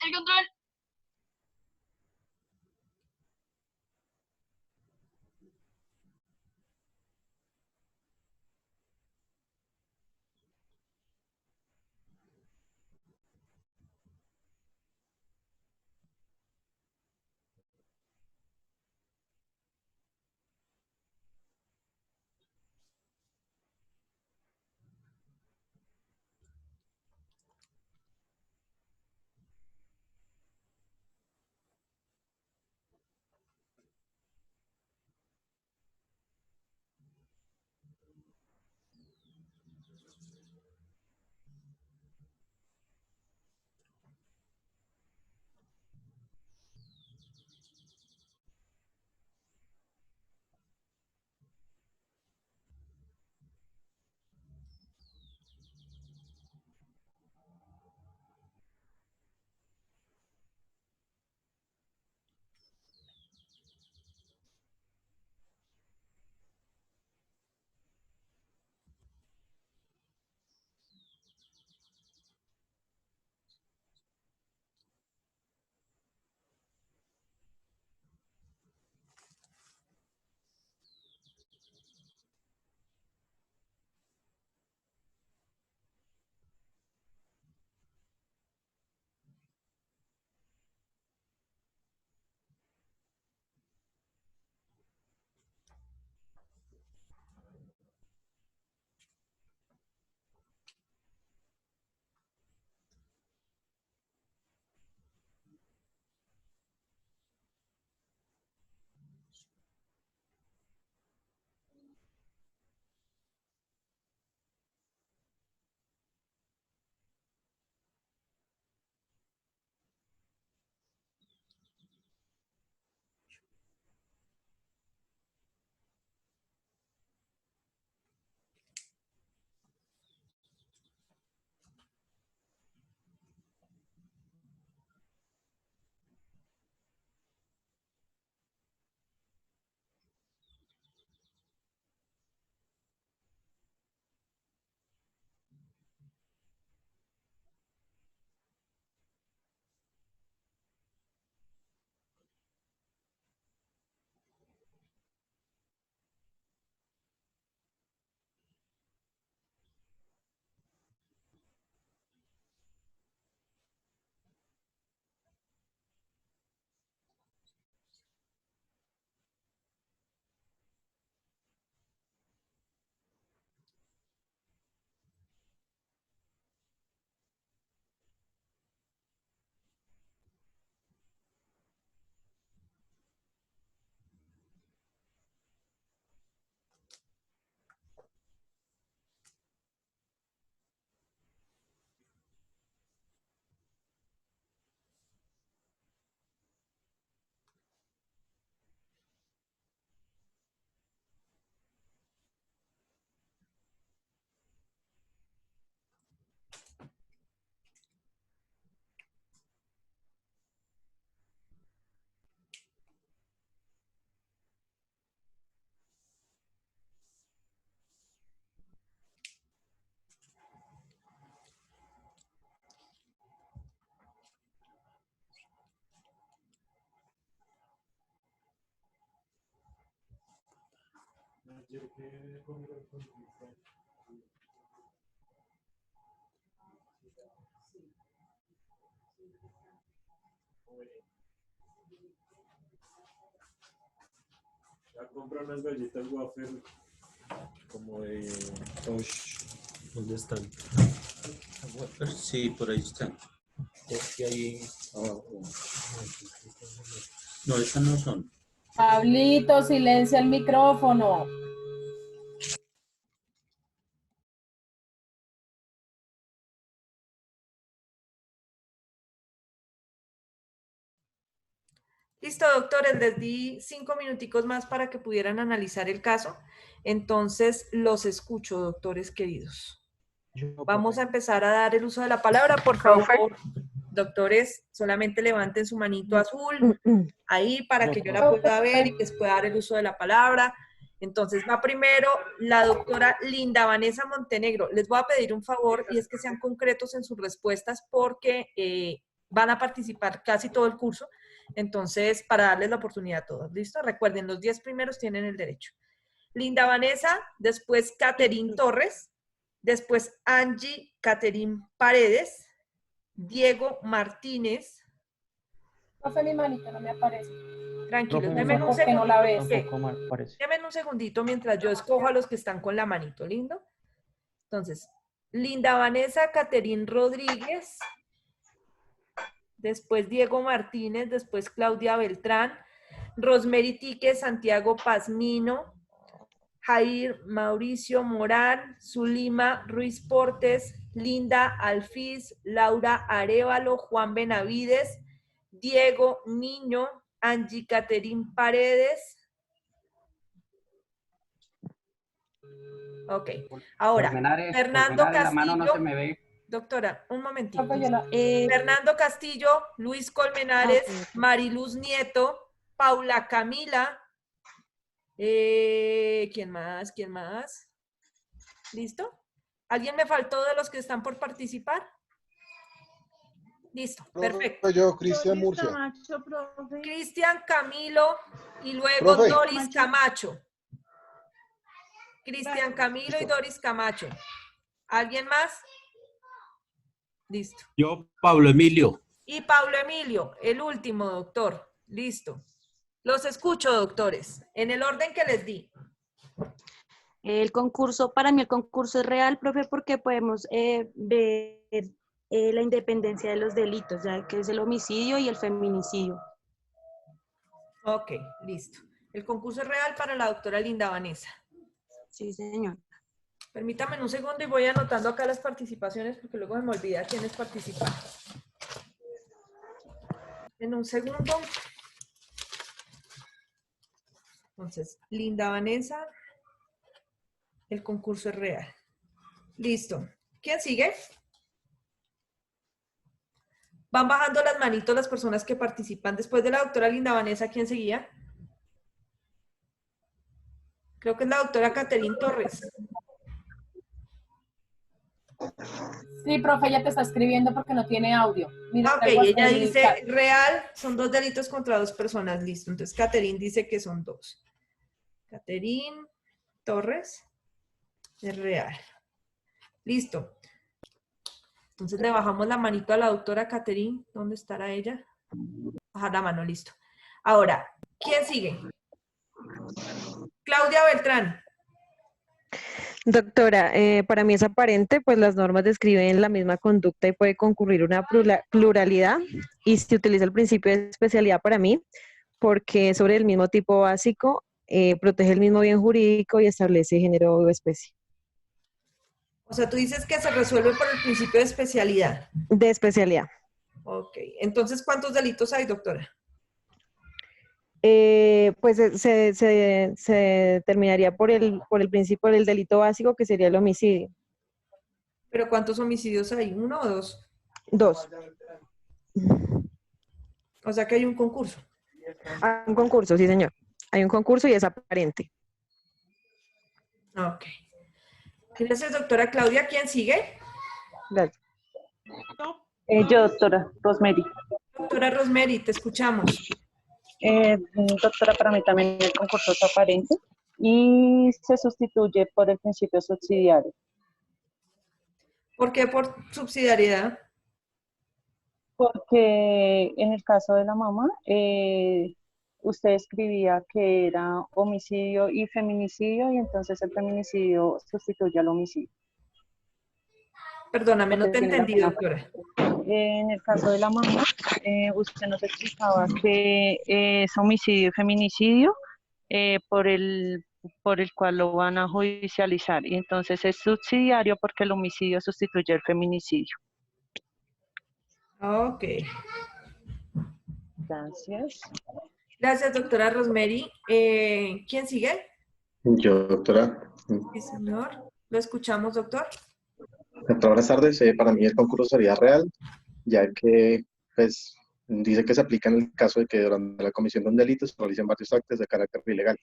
Speaker 3: El control.
Speaker 11: Ya compra unas galletas wafer como de Tosh. ¿Dónde están?
Speaker 2: Sí, por ahí están. Es que ahí abajo. No, esas no son.
Speaker 5: Pablito, silencia el micrófono.
Speaker 1: Listo, doctores, les di 5 minuticos más para que pudieran analizar el caso. Entonces, los escucho, doctores queridos. Vamos a empezar a dar el uso de la palabra. Por favor, doctores, solamente levanten su manito azul ahí para que yo la pueda ver y les pueda dar el uso de la palabra. Entonces, va primero la doctora Linda Vanessa Montenegro. Les voy a pedir un favor y es que sean concretos en sus respuestas porque van a participar casi todo el curso. Entonces, para darles la oportunidad a todos. ¿Listo? Recuerden, los 10 primeros tienen el derecho. Linda Vanessa, después Catherine Torres, después Angie Catherine Paredes, Diego Martínez.
Speaker 5: Profe, mi manito no me aparece.
Speaker 1: Tranquilos,
Speaker 7: Profe,
Speaker 1: denme un
Speaker 5: ¿por qué no
Speaker 1: segundo.
Speaker 5: la ves?
Speaker 7: Tampoco me parece.
Speaker 1: Denme un segundito mientras yo escojo a los que están con la manito, ¿lindo? Entonces, Linda Vanessa Catherine Rodríguez, después Diego Martínez, después Claudia Beltrán, Rosemary Tique, Santiago Pazmino, Jair Mauricio Morán, Zulima Ruiz Portes, Linda Alfiz, Laura Arévalo, Juan Benavides, Diego Niño, Angie Catherine Paredes. Ok, ahora, Fernando
Speaker 7: la mano no se
Speaker 1: Castillo.
Speaker 7: me ve.
Speaker 1: Doctora, un momentito.
Speaker 5: Profe, yo la-
Speaker 1: Fernando Castillo, Luis Colmenares, Mariluz Nieto, Paula Camila. ¿Quién más? ¿Quién más? ¿Listo? ¿Alguien me faltó de los que están por participar? Listo, perfecto.
Speaker 12: Yo, Cristian Murcia.
Speaker 3: Camacho, profe.
Speaker 1: Cristian Camilo y luego
Speaker 12: Profe.
Speaker 1: Doris Camacho. Cristian Camilo y Doris Camacho. ¿Alguien más? Listo.
Speaker 2: Yo, Pablo Emilio.
Speaker 1: Y Pablo Emilio, el último, doctor. Listo. Los escucho, doctores, en el orden que les di.
Speaker 13: El concurso, para mí el concurso es real, profe, porque podemos ver la independencia de los delitos, ya que es el homicidio y el feminicidio.
Speaker 1: Ok, listo. El concurso es real para la doctora Linda Vanessa.
Speaker 13: Sí, señor.
Speaker 1: Permítame un segundo y voy anotando acá las participaciones porque luego me olvida quiénes participan. En un segundo. Entonces, Linda Vanessa, el concurso es real. Listo. ¿Quién sigue? Van bajando las manitos las personas que participan. Después de la doctora Linda Vanessa, ¿quién seguía? Creo que es la doctora Catherine Torres.
Speaker 5: Sí, profe, ella te está escribiendo porque no tiene audio. Mira,
Speaker 1: Ok, ella dice real, son 2 delitos contra 2 personas, listo. Entonces, Catherine dice que son 2. Catherine Torres es real. Listo. Entonces le bajamos la manito a la doctora Catherine. ¿Dónde estará ella? Bajar la mano, listo. Ahora, ¿quién sigue? Claudia Beltrán.
Speaker 9: Doctora, para mí es aparente, pues las normas describen la misma conducta y puede concurrir una pluralidad y se utiliza el principio de especialidad para mí porque es sobre el mismo tipo básico, protege el mismo bien jurídico y establece género o especie.
Speaker 1: O sea, tú dices que se resuelve por el principio de especialidad.
Speaker 9: De especialidad.
Speaker 1: Ok. Entonces, ¿cuántos delitos hay, doctora?
Speaker 9: Pues se terminaría por el principio del delito básico, que sería el homicidio.
Speaker 1: ¿Pero cuántos homicidios hay? ¿1 o 2?
Speaker 9: 2.
Speaker 1: O sea que hay un concurso.
Speaker 9: Hay un concurso, sí, señor. Hay un concurso y es aparente.
Speaker 1: Ok. Gracias, doctora Claudia. ¿Quién sigue?
Speaker 9: Gracias.
Speaker 14: Yo, doctora Rosemary.
Speaker 1: Doctora Rosemary, te escuchamos.
Speaker 14: Doctora, para mí también el concurso es aparente, y se sustituye por el principio subsidiario.
Speaker 1: ¿Por qué por subsidiariedad?
Speaker 14: Porque en el caso de la mamá, usted escribía que era homicidio y feminicidio, y entonces el feminicidio sustituye al homicidio.
Speaker 1: Perdóname, no
Speaker 14: Porque
Speaker 1: te
Speaker 14: tiene la
Speaker 1: entendí,
Speaker 14: pena.
Speaker 1: doctora.
Speaker 14: En el caso de la mamá, usted nos explicaba que es homicidio y feminicidio por el cual lo van a judicializar, y entonces es subsidiario porque el homicidio sustituye el feminicidio.
Speaker 1: Ok.
Speaker 14: Gracias.
Speaker 1: Gracias, doctora Rosemary. ¿Quién sigue?
Speaker 12: Yo, doctora.
Speaker 1: Sí, señor. Lo escuchamos, doctor.
Speaker 12: Doctora, buenas tardes. Para mí el concurso sería real, ya que pues, dice que se aplica en el caso de que durante la comisión de un delito se realicen varios actos de carácter ilegal.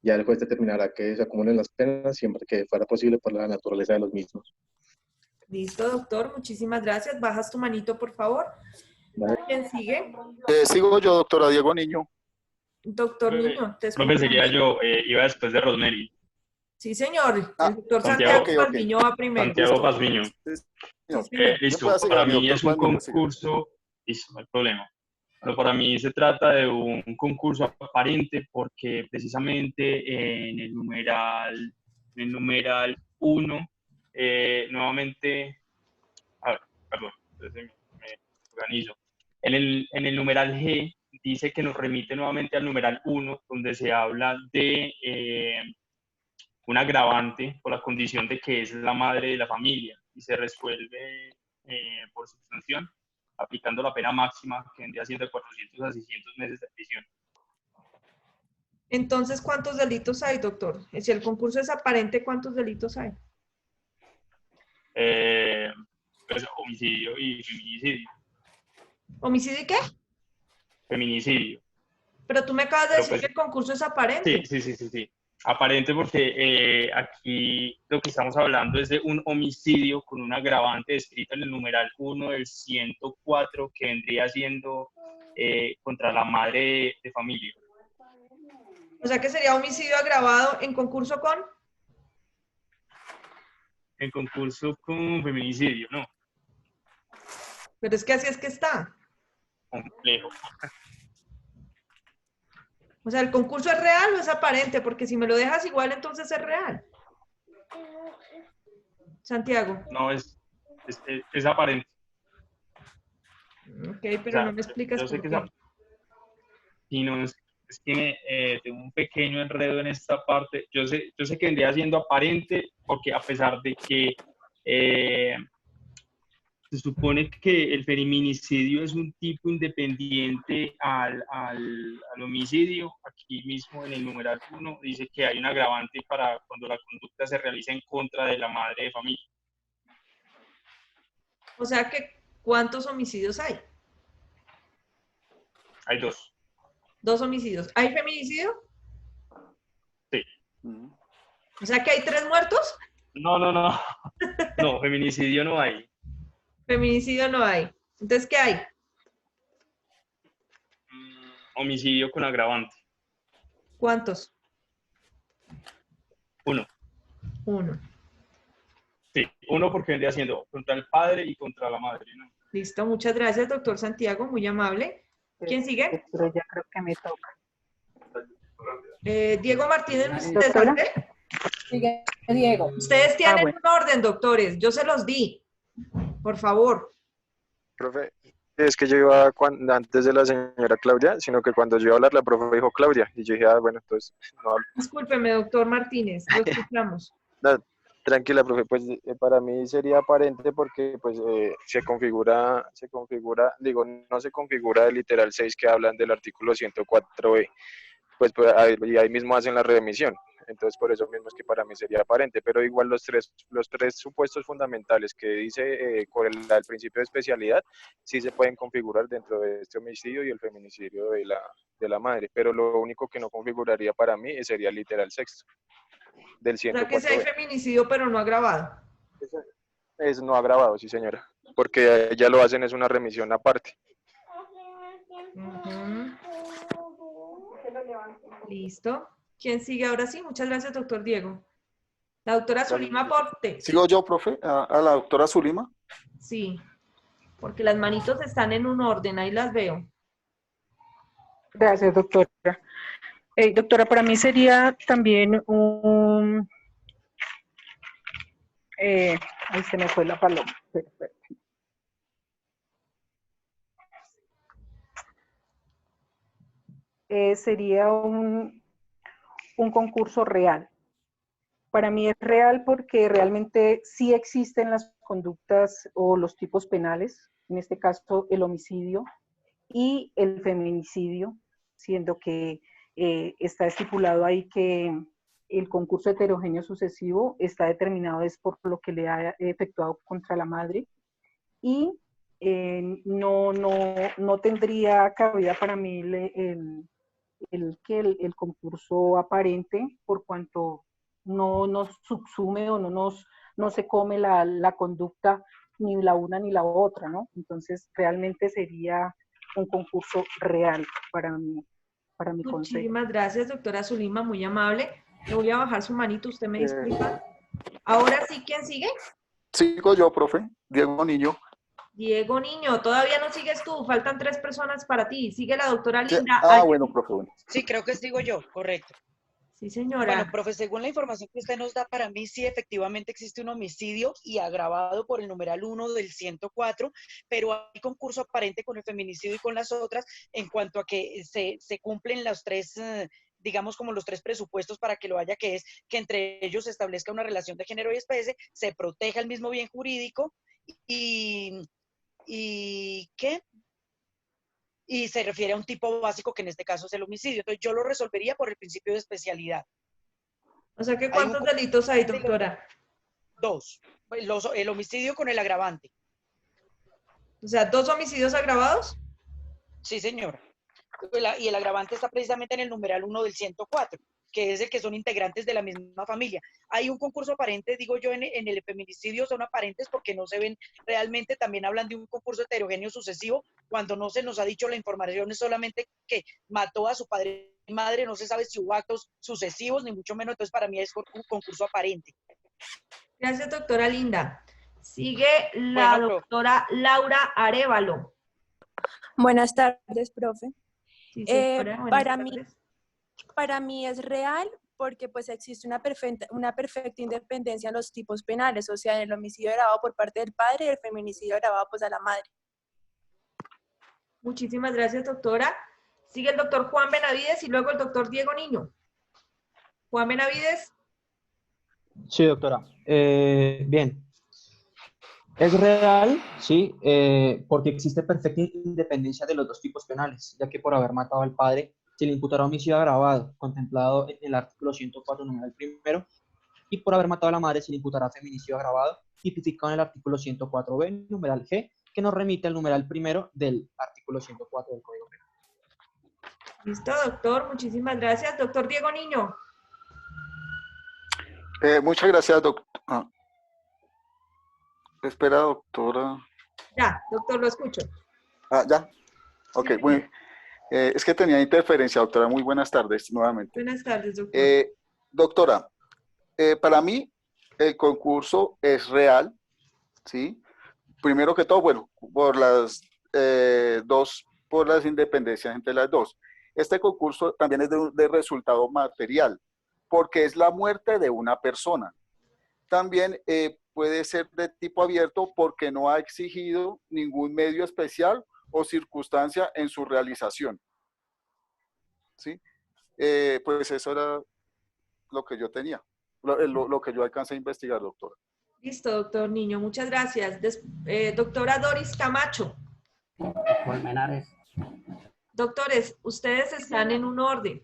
Speaker 12: Ya el juez determinará que se acumulen las penas siempre que fuera posible por la naturaleza de los mismos.
Speaker 1: Listo, doctor. Muchísimas gracias. Bajas tu manito, por favor.
Speaker 12: ¿Vale?
Speaker 1: ¿Quién sigue?
Speaker 8: Sigo yo, doctora Diego Niño.
Speaker 1: Doctor Niño, te
Speaker 15: Profe,
Speaker 1: escuchamos.
Speaker 15: sería yo, iba después de Rosemary.
Speaker 1: Sí, señor. El doctor
Speaker 15: Santiago.
Speaker 1: Santiago Palmiño va primero.
Speaker 15: Santiago Pazmiño. Listo, para mí es un concurso, listo, no hay problema. Pero para mí se trata de un concurso aparente porque precisamente en el numeral 1, nuevamente, a ver, perdón, entonces me organizo. En el numeral G dice que nos remite nuevamente al numeral 1, donde se habla de un agravante por la condición de que es la madre de la familia y se resuelve por sustanción, aplicando la pena máxima que vendría siendo de 400 a 600 meses de prisión.
Speaker 1: Entonces, ¿cuántos delitos hay, doctor? Si el concurso es aparente, ¿cuántos delitos hay?
Speaker 15: Pues, homicidio y feminicidio.
Speaker 1: ¿Homicidio y qué?
Speaker 15: Feminicidio.
Speaker 1: Pero tú me acabas de decir
Speaker 15: pues,
Speaker 1: que el concurso es aparente.
Speaker 15: Sí. Aparente porque aquí lo que estamos hablando es de un homicidio con un agravante descrito en el numeral 1 del 104, que vendría siendo contra la madre de familia.
Speaker 1: O sea que sería homicidio agravado en concurso con...
Speaker 15: En concurso con feminicidio, ¿no?
Speaker 1: Pero es que así es que está.
Speaker 15: Complejo.
Speaker 1: O sea, ¿el concurso es real o es aparente? Porque si me lo dejas igual, entonces es real. Santiago.
Speaker 15: No, es aparente.
Speaker 1: Ok, pero o sea, no me explicas
Speaker 15: yo sé
Speaker 1: por
Speaker 15: que
Speaker 1: qué.
Speaker 15: Y no, es que tengo un pequeño enredo en esta parte. Yo sé que vendría siendo aparente porque a pesar de que se supone que el feminicidio es un tipo independiente al homicidio, aquí mismo en el numeral 1 dice que hay un agravante para cuando la conducta se realiza en contra de la madre de familia.
Speaker 1: O sea que, ¿cuántos homicidios hay?
Speaker 15: Hay 2.
Speaker 1: 2 homicidios. ¿Hay feminicidio?
Speaker 15: Sí.
Speaker 1: O sea que hay 3 muertos.
Speaker 15: No. No, feminicidio no hay.
Speaker 1: Feminicidio no hay. Entonces, ¿qué hay?
Speaker 15: Homicidio con agravante.
Speaker 1: ¿Cuántos?
Speaker 15: 1.
Speaker 1: 1.
Speaker 15: Sí, 1 porque vendría siendo contra el padre y contra la madre, ¿no?
Speaker 1: Listo, muchas gracias, doctor Santiago, muy amable. ¿Quién sigue?
Speaker 14: Pero ya creo que me toca.
Speaker 1: Diego Martínez,
Speaker 14: ¿Doctora?
Speaker 5: Sigue Diego.
Speaker 1: Ustedes tienen
Speaker 14: bueno.
Speaker 1: un orden, doctores. Yo se los di. Por favor.
Speaker 16: Profe, es que yo iba antes de la señora Claudia, sino que cuando yo iba a hablar, la profe dijo Claudia, y yo dije, bueno, entonces no hablo.
Speaker 1: Discúlpeme, doctor Martínez, lo escuchamos.
Speaker 16: No, tranquila, profe, pues para mí sería aparente porque pues se configura, no se configura el literal 6 que hablan del artículo 104b, pues ahí mismo hacen la remisión. Entonces, por eso mismo es que para mí sería aparente, pero igual los tres supuestos fundamentales que dice con el principio de especialidad, sí se pueden configurar dentro de este homicidio y el feminicidio de la madre, pero lo único que no configuraría para mí sería el literal sexto del 104.
Speaker 1: O sea, que si hay feminicidio, pero no agravado.
Speaker 16: Es no agravado, sí señora, porque ya lo hacen, es una remisión aparte.
Speaker 1: Listo. ¿Quién sigue ahora sí? Muchas gracias, doctor Diego. La doctora Zulima Porte.
Speaker 8: ¿Sigo yo, profe? ¿A la doctora Zulima?
Speaker 1: Sí, porque las manitos están en un orden, ahí las veo.
Speaker 17: Gracias, doctora. Doctora, para mí sería también un... ahí se me fue la paloma. Espera. Sería un concurso real. Para mí es real porque realmente sí existen las conductas o los tipos penales, en este caso el homicidio y el feminicidio, siendo que está estipulado ahí que el concurso heterogéneo sucesivo está determinado es por lo que le ha efectuado contra la madre y no tendría cabida para mí el concurso aparente por cuanto no nos subsume o no se come la conducta ni la una ni la otra, ¿no? Entonces realmente sería un concurso real para mi consejo.
Speaker 1: Muchísimas gracias, doctora Zulima, muy amable. Le voy a bajar su manito, usted me disculpa. Ahora sí, ¿quién sigue?
Speaker 8: Sigo yo, profe. Diego Niño.
Speaker 1: Diego Niño, todavía no sigues tú, faltan 3 personas para ti. Sigue la doctora Linda.
Speaker 8: Bueno, profe, bueno.
Speaker 6: Sí, creo que sigo yo, correcto.
Speaker 1: Sí, señora.
Speaker 6: Bueno, profe, según la información que usted nos da, para mí sí efectivamente existe un homicidio y agravado por el numeral 1 del 104, pero hay concurso aparente con el feminicidio y con las otras en cuanto a que se cumplen los 3, digamos como los 3 presupuestos para que lo haya, que es que entre ellos se establezca una relación de género y especie, se proteja el mismo bien jurídico y ¿qué? Y se refiere a un tipo básico que en este caso es el homicidio. Entonces yo lo resolvería por el principio de especialidad.
Speaker 1: O sea que ¿cuántos delitos hay, doctora?
Speaker 6: 2. El homicidio con el agravante.
Speaker 1: O sea, 2 homicidios agravados.
Speaker 6: Sí, señora. Y el agravante está precisamente en el numeral 1 del 104, que es el que son integrantes de la misma familia. Hay un concurso aparente, digo yo, en el feminicidio son aparentes porque no se ven realmente, también hablan de un concurso heterogéneo sucesivo, cuando no se nos ha dicho la información, es solamente que mató a su padre y madre, no se sabe si hubo actos sucesivos, ni mucho menos, entonces para mí es un concurso aparente.
Speaker 1: Gracias, doctora Linda. Sigue la doctora Laura Arévalo.
Speaker 18: Buenas tardes, profe.
Speaker 1: Sí, señora,
Speaker 18: para mí es real porque pues existe una perfecta independencia en los tipos penales, o sea, en el homicidio agravado por parte del padre y el feminicidio agravado pues a la madre.
Speaker 1: Muchísimas gracias, doctora. Sigue el doctor Juan Benavides y luego el doctor Diego Niño. Juan Benavides.
Speaker 7: Sí, doctora. Bien. Es real, sí, porque existe perfecta independencia de los 2 tipos penales, ya que por haber matado al padre se le imputará homicidio agravado, contemplado en el artículo 104, numeral primero, y por haber matado a la madre se le imputará feminicidio agravado, tipificado en el artículo 104b, numeral G, que nos remite al numeral primero del artículo 104 del Código Penal.
Speaker 1: Listo, doctor, muchísimas gracias. Doctor Diego Niño.
Speaker 8: Muchas gracias, doctor. Espera, doctora.
Speaker 1: Ya, doctor, lo escucho.
Speaker 8: Ya. Ok, sí. Bueno. Es que tenía interferencia, doctora. Muy buenas tardes, nuevamente.
Speaker 1: Buenas tardes, doctor.
Speaker 8: Doctora, para mí el concurso es real, ¿sí? Primero que todo, bueno, por las por las independencias entre las 2. Este concurso también es de resultado material, porque es la muerte de una persona. También puede ser de tipo abierto porque no ha exigido ningún medio especial o circunstancia en su realización. ¿Sí? Pues eso era lo que yo tenía, lo que yo alcancé a investigar, doctora.
Speaker 1: Listo, doctor Niño, muchas gracias. Doctora Doris Camacho.
Speaker 19: Colmenares.
Speaker 1: Doctores, ustedes están en un orden.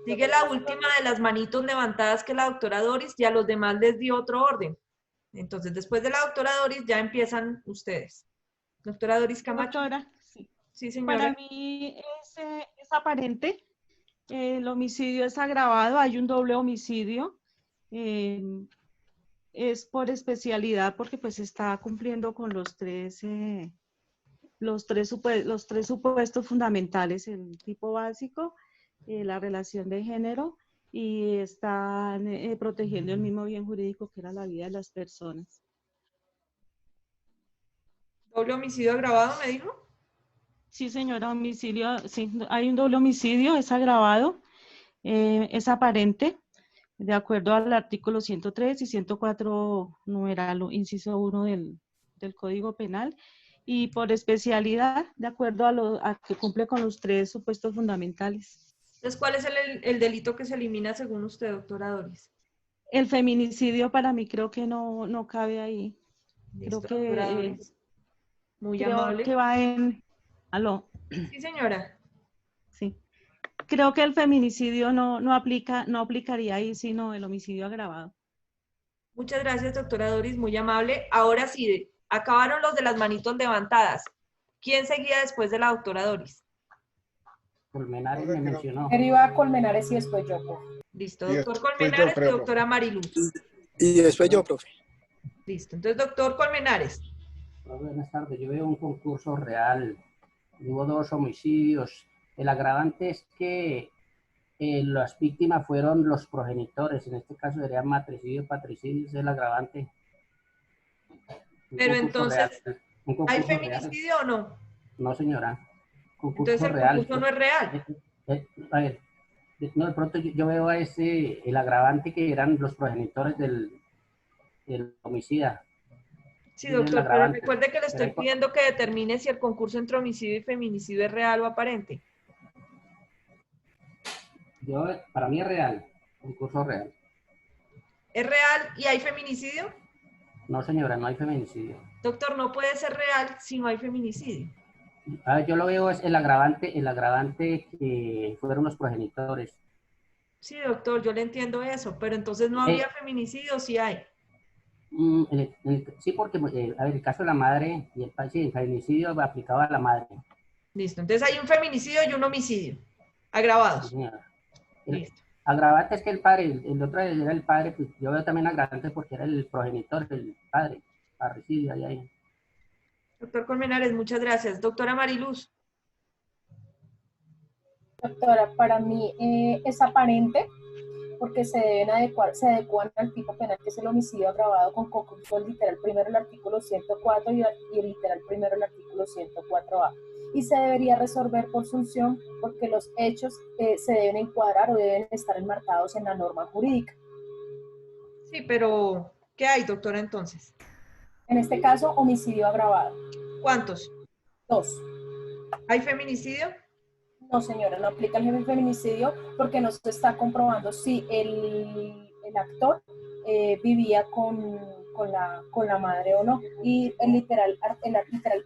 Speaker 1: Sigue la última de las manitos levantadas, que la doctora Doris, y a los demás les dio otro orden. Entonces, después de la doctora Doris, ya empiezan ustedes. Doctora Doris Camacho.
Speaker 14: Doctora, sí.
Speaker 1: Sí, señora.
Speaker 14: Para mí es aparente. El homicidio es agravado, hay un doble homicidio. Es por especialidad porque pues está cumpliendo con los tres supuestos fundamentales, el tipo básico
Speaker 13: la relación de género y están protegiendo el mismo bien jurídico que era la vida de las personas.
Speaker 1: ¿Doble homicidio agravado, me dijo?
Speaker 13: Sí, señora, homicidio, sí, hay un doble homicidio, es agravado, es aparente, de acuerdo al artículo 103 y 104, numeral, inciso 1 del Código Penal, y por especialidad, de acuerdo a que cumple con los 3 supuestos fundamentales.
Speaker 1: Entonces, ¿cuál es el delito que se elimina según usted, doctora Doris?
Speaker 13: El feminicidio para mí creo que no cabe ahí.
Speaker 1: Listo,
Speaker 13: Creo
Speaker 1: doctora
Speaker 13: que,
Speaker 1: Doris. Muy
Speaker 13: creo
Speaker 1: amable.
Speaker 13: que va en... ¿Aló?
Speaker 1: Sí, señora.
Speaker 13: Sí. Creo que el feminicidio no aplicaría ahí, sino el homicidio agravado.
Speaker 1: Muchas gracias, doctora Doris, muy amable. Ahora sí, acabaron los de las manitos levantadas. ¿Quién seguía después de la doctora Doris?
Speaker 19: Colmenares me mencionó.
Speaker 5: Pero iba a Colmenares y después yo, por favor.
Speaker 1: Listo,
Speaker 20: Y
Speaker 1: doctor
Speaker 20: después yo,
Speaker 1: Colmenares y
Speaker 20: creo,
Speaker 1: doctora Mariluz.
Speaker 20: Y después yo, profe.
Speaker 1: Listo, entonces, doctor Colmenares.
Speaker 19: Buenas tardes, yo veo un concurso real. Hubo 2 homicidios. El agravante es que las víctimas fueron los progenitores. En este caso sería matricidio, patricidio, es el agravante.
Speaker 1: Pero entonces, ¿hay
Speaker 19: real.
Speaker 1: feminicidio o no?
Speaker 19: No, señora. Concurso
Speaker 1: Entonces el
Speaker 19: real.
Speaker 1: concurso no es real.
Speaker 19: A ver, no, de pronto yo veo a el agravante que eran los progenitores del homicida.
Speaker 1: Sí, doctor, pero recuerde que le estoy pidiendo que determine si el concurso entre homicidio y feminicidio es real o aparente.
Speaker 19: Para mí es real, concurso real.
Speaker 1: ¿Es real y hay feminicidio?
Speaker 19: No, señora, no hay feminicidio.
Speaker 1: Doctor, no puede ser real si no hay feminicidio.
Speaker 19: A ver, yo lo veo es el agravante que fueron los progenitores.
Speaker 1: Sí, doctor, yo le entiendo eso, pero entonces no habría feminicidio, sí hay.
Speaker 19: Sí, porque a ver, el caso de la madre y el feminicidio aplicaba a la madre.
Speaker 1: Listo, entonces hay un feminicidio y un homicidio agravados.
Speaker 19: Sí,
Speaker 1: Listo.
Speaker 19: Agravante es que el padre, el otro era el padre, pues yo veo también agravante porque era el progenitor, el padre, parricidio ahí.
Speaker 1: Doctor Colmenares, muchas gracias. Doctora Mariluz.
Speaker 5: Doctora, para mí es aparente porque se adecuan al tipo penal que es el homicidio agravado con concurso literal primero el artículo 104 y el literal primero el artículo 104A. Y se debería resolver por sunción porque los hechos se deben encuadrar o deben estar enmarcados en la norma jurídica.
Speaker 1: Sí, pero ¿qué hay, doctora, entonces?
Speaker 5: En este caso, homicidio agravado.
Speaker 1: ¿Cuántos?
Speaker 5: 2.
Speaker 1: ¿Hay feminicidio?
Speaker 5: No, señora, no aplica el feminicidio porque no se está comprobando si el actor vivía con la madre o no. Y el literal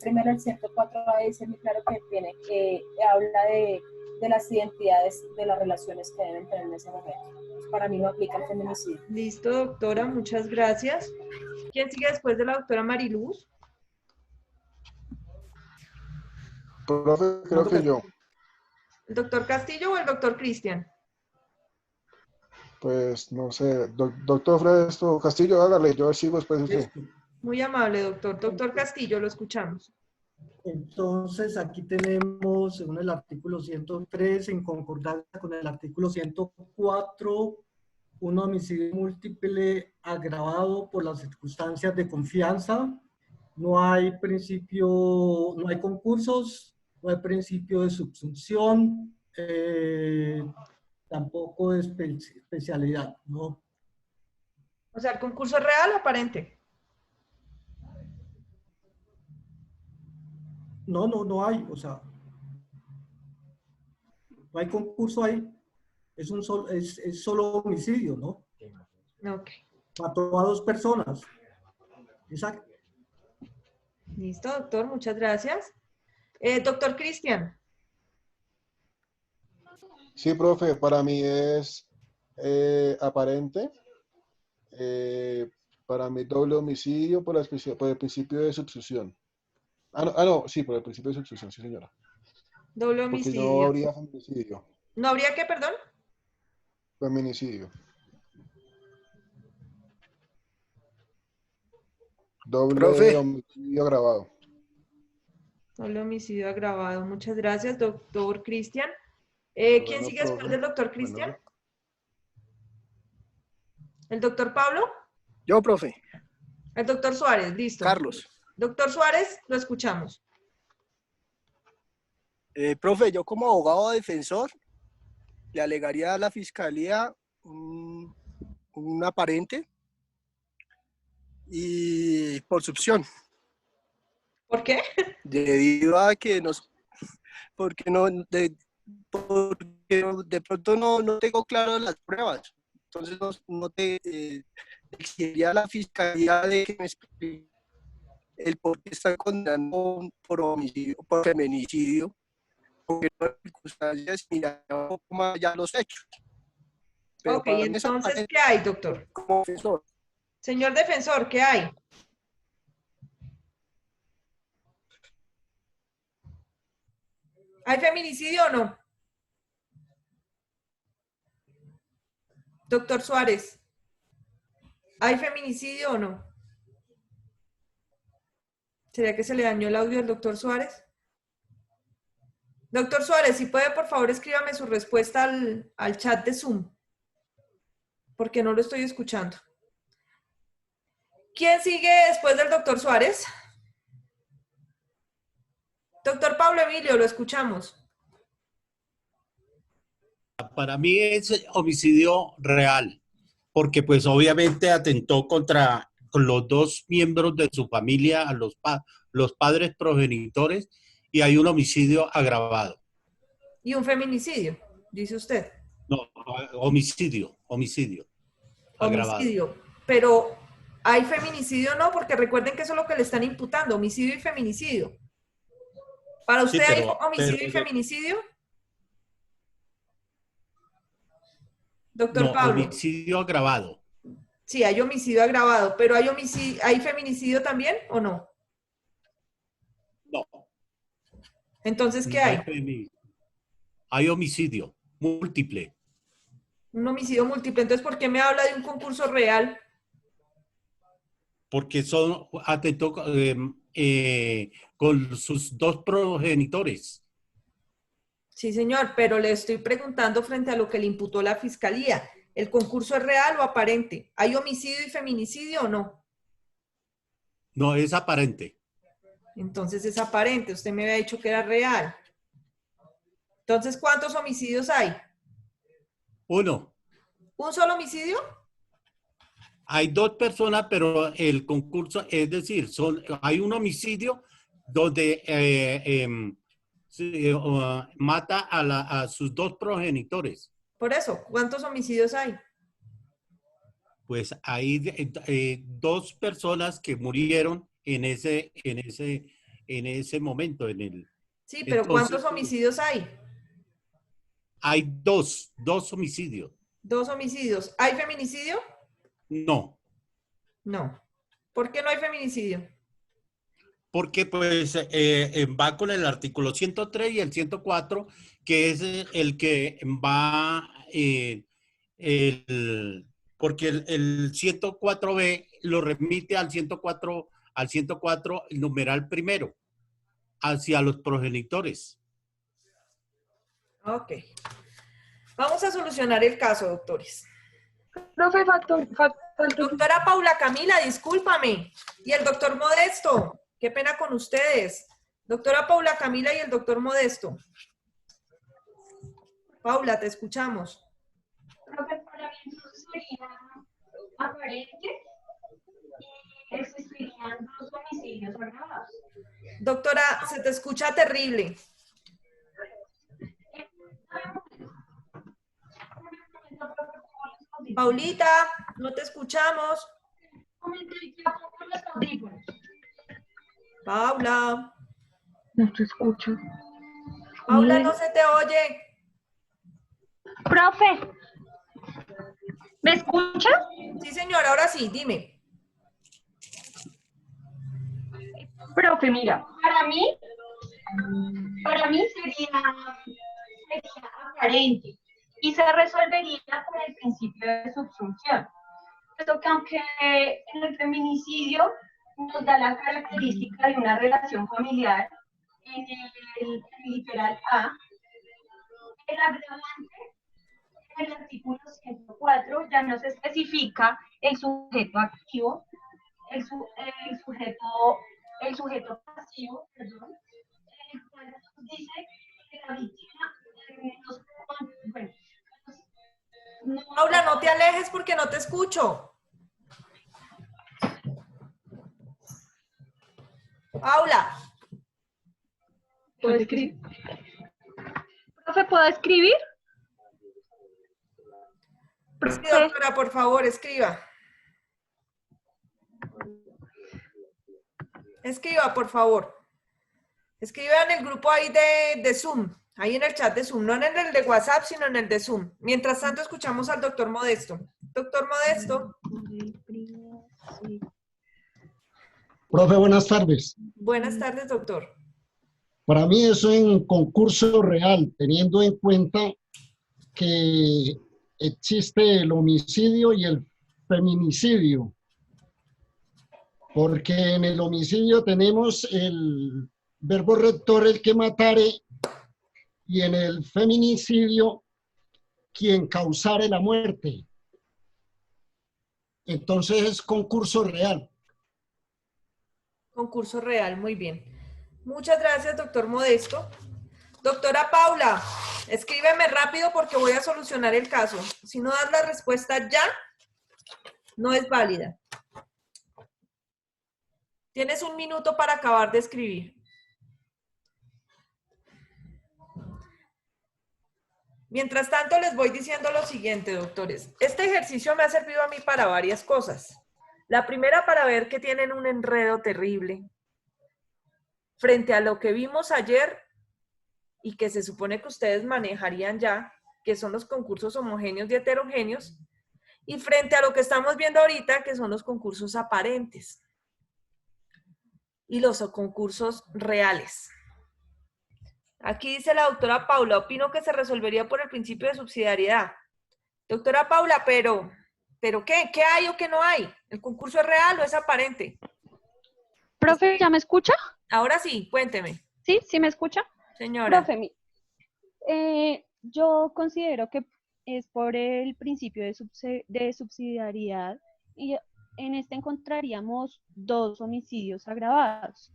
Speaker 5: primero, el 104A, dice muy claro que habla de las identidades, de las relaciones que deben tener en ese momento. Pues para mí no aplica el feminicidio.
Speaker 1: Listo, doctora, muchas gracias. ¿Quién sigue después de la doctora Mariluz?
Speaker 20: Profe, creo que yo.
Speaker 1: ¿El doctor Castillo o el doctor Cristian?
Speaker 20: Pues no sé, doctor Fred Castillo, hágale, yo sigo después de usted.
Speaker 1: Muy amable, doctor. Doctor Castillo, lo escuchamos.
Speaker 4: Entonces, aquí tenemos, según el artículo 103, en concordancia con el artículo 104, un homicidio múltiple agravado por las circunstancias de confianza. No hay principio, no hay concursos, no hay principio de subsunción, tampoco de especialidad, ¿no?
Speaker 1: O sea, ¿el concurso es real o aparente?
Speaker 4: No hay, o sea, no hay concurso ahí, es solo homicidio, ¿no?
Speaker 1: Ok.
Speaker 4: Mató a 2 personas. Exacto.
Speaker 1: Listo, doctor, muchas gracias. Doctor Cristian.
Speaker 20: Sí, profe, para mí es aparente. Para mí doble homicidio por el principio de subsunción. No, sí, por el principio de subsunción, sí, señora.
Speaker 1: Doble homicidio.
Speaker 20: Porque no habría feminicidio.
Speaker 1: ¿No habría qué, perdón?
Speaker 20: Feminicidio. Doble homicidio agravado.
Speaker 1: Doble homicidio agravado. Muchas gracias, doctor Cristian. ¿Quién
Speaker 20: Bueno,
Speaker 1: sigue después
Speaker 20: profe.
Speaker 1: del doctor Cristian? ¿El doctor Pablo?
Speaker 10: Yo, profe.
Speaker 1: El doctor Suárez, listo.
Speaker 10: Carlos.
Speaker 1: Doctor Suárez, lo escuchamos.
Speaker 10: Profe, yo como abogado defensor le alegaría a la fiscalía un aparente y por succión.
Speaker 1: ¿Por qué?
Speaker 10: Debido a que porque de pronto no tengo claro las pruebas. Entonces no te exigiría a la fiscalía de que me explique el por qué está condenando por homicidio, por feminicidio, porque no hay circunstancias y ya un poco más allá los hechos. Pero
Speaker 1: Ok,
Speaker 10: para mí es
Speaker 1: entonces,
Speaker 10: aparente
Speaker 1: ¿qué hay, doctor?
Speaker 10: como defensor.
Speaker 1: Señor defensor, ¿qué hay? ¿Hay feminicidio o no? Doctor Suárez, ¿hay feminicidio o no? ¿Sería que se le dañó el audio al doctor Suárez? Doctor Suárez, si puede, por favor, escríbame su respuesta al chat de Zoom, porque no lo estoy escuchando. ¿Quién sigue después del doctor Suárez? Doctor Pablo Emilio, lo escuchamos.
Speaker 2: Para mí es homicidio real, porque pues obviamente atentó contra los dos miembros de su familia, a los padres progenitores, y hay un homicidio agravado.
Speaker 1: Y un feminicidio, dice usted.
Speaker 2: No, homicidio agravado.
Speaker 1: Homicidio. Pero ¿hay feminicidio o no? Porque recuerden que eso es lo que le están imputando, homicidio y feminicidio. ¿Para usted
Speaker 2: Sí,
Speaker 1: hay homicidio y feminicidio? Doctor
Speaker 2: No,
Speaker 1: Pablo.
Speaker 2: homicidio agravado.
Speaker 1: Sí, hay homicidio agravado, pero ¿hay feminicidio también o no?
Speaker 2: No.
Speaker 1: Entonces, ¿qué
Speaker 2: No
Speaker 1: hay?
Speaker 2: Hay homicidio múltiple.
Speaker 1: Un homicidio múltiple. Entonces, ¿por qué me habla de un concurso real?
Speaker 2: Porque atentó con sus dos progenitores.
Speaker 1: Sí, señor, pero le estoy preguntando frente a lo que le imputó la fiscalía. ¿El concurso es real o aparente? ¿Hay homicidio y feminicidio o no?
Speaker 2: No, es aparente.
Speaker 1: Entonces es aparente. Usted me había dicho que era real. Entonces, ¿cuántos homicidios hay?
Speaker 2: Uno.
Speaker 1: ¿Un solo homicidio?
Speaker 2: Hay dos personas, pero el concurso, es decir, hay un homicidio donde mata a sus dos progenitores.
Speaker 1: Por eso, ¿cuántos homicidios hay?
Speaker 2: Pues hay dos personas que murieron en ese momento.
Speaker 1: Sí, pero ¿cuántos homicidios hay?
Speaker 2: Hay dos homicidios.
Speaker 1: Dos homicidios. ¿Hay feminicidio?
Speaker 2: No.
Speaker 1: No. ¿Por qué no hay feminicidio?
Speaker 2: Porque pues va con el artículo 103 y el 104, que es el que va, porque el 104B lo remite al 104, el numeral primero, hacia los progenitores.
Speaker 1: Ok. Vamos a solucionar el caso, doctores.
Speaker 17: Profe,
Speaker 1: Doctora Paula Camila, discúlpame. Y el doctor Modesto. Qué pena con ustedes. Doctora Paula Camila y el doctor Modesto. Paula, te escuchamos.
Speaker 21: Profe, para mí entonces sería aparente y existirían dos homicidios agravados.
Speaker 1: Doctora, se te escucha terrible. Paulita, no te escuchamos. Paula.
Speaker 17: No te escucho.
Speaker 1: Paula, no se te oye.
Speaker 21: Profe, ¿me escucha?
Speaker 1: Sí, señora, ahora sí, dime.
Speaker 21: Profe, mira, para mí sería aparente y se resolvería con el principio de subsunción. Puesto que aunque en el feminicidio nos da la característica de una relación familiar, en el literal A, el agravante en el artículo 104 ya nos especifica el sujeto activo, el sujeto pasivo, perdón, el cual nos dice que la víctima bueno,
Speaker 1: Paula, no te alejes porque no te escucho. Paula.
Speaker 21: ¿Puedo escribir? ¿Profe, puedo escribir?
Speaker 1: Sí, doctora, por favor, escriba. Escriba, por favor. Escriba en el grupo ahí de Zoom, ahí en el chat de Zoom, no en el de WhatsApp, sino en el de Zoom. Mientras tanto, escuchamos al doctor Modesto. Doctor Modesto.
Speaker 11: Profe, buenas tardes.
Speaker 1: Buenas tardes, doctor.
Speaker 11: Para mí eso en concurso real, teniendo en cuenta que existe el homicidio y el feminicidio. Porque en el homicidio tenemos el verbo rector, el que matare, y en el feminicidio, quien causare la muerte. Entonces es concurso real.
Speaker 1: Concurso real, muy bien. Muchas gracias, doctor Modesto. Doctora Paula, escríbeme rápido porque voy a solucionar el caso. Si no das la respuesta ya, no es válida. Tienes 1 minuto para acabar de escribir. Mientras tanto, les voy diciendo lo siguiente, doctores. Este ejercicio me ha servido a mí para varias cosas. La primera, para ver que tienen un enredo terrible frente a lo que vimos ayer y que se supone que ustedes manejarían ya, que son los concursos homogéneos y heterogéneos, y frente a lo que estamos viendo ahorita, que son los concursos aparentes y los concursos reales. Aquí dice la doctora Paula, opino que se resolvería por el principio de subsidiariedad. Doctora Paula, ¿pero qué? ¿Qué hay o qué no hay? ¿El concurso es real o es aparente?
Speaker 22: Profe, ¿ya me escucha?
Speaker 1: Ahora sí, cuénteme.
Speaker 22: ¿Sí? ¿Sí me escucha?
Speaker 1: Señora.
Speaker 22: Profe, yo considero que es por el principio de subsidiariedad y en este encontraríamos 2 homicidios agravados.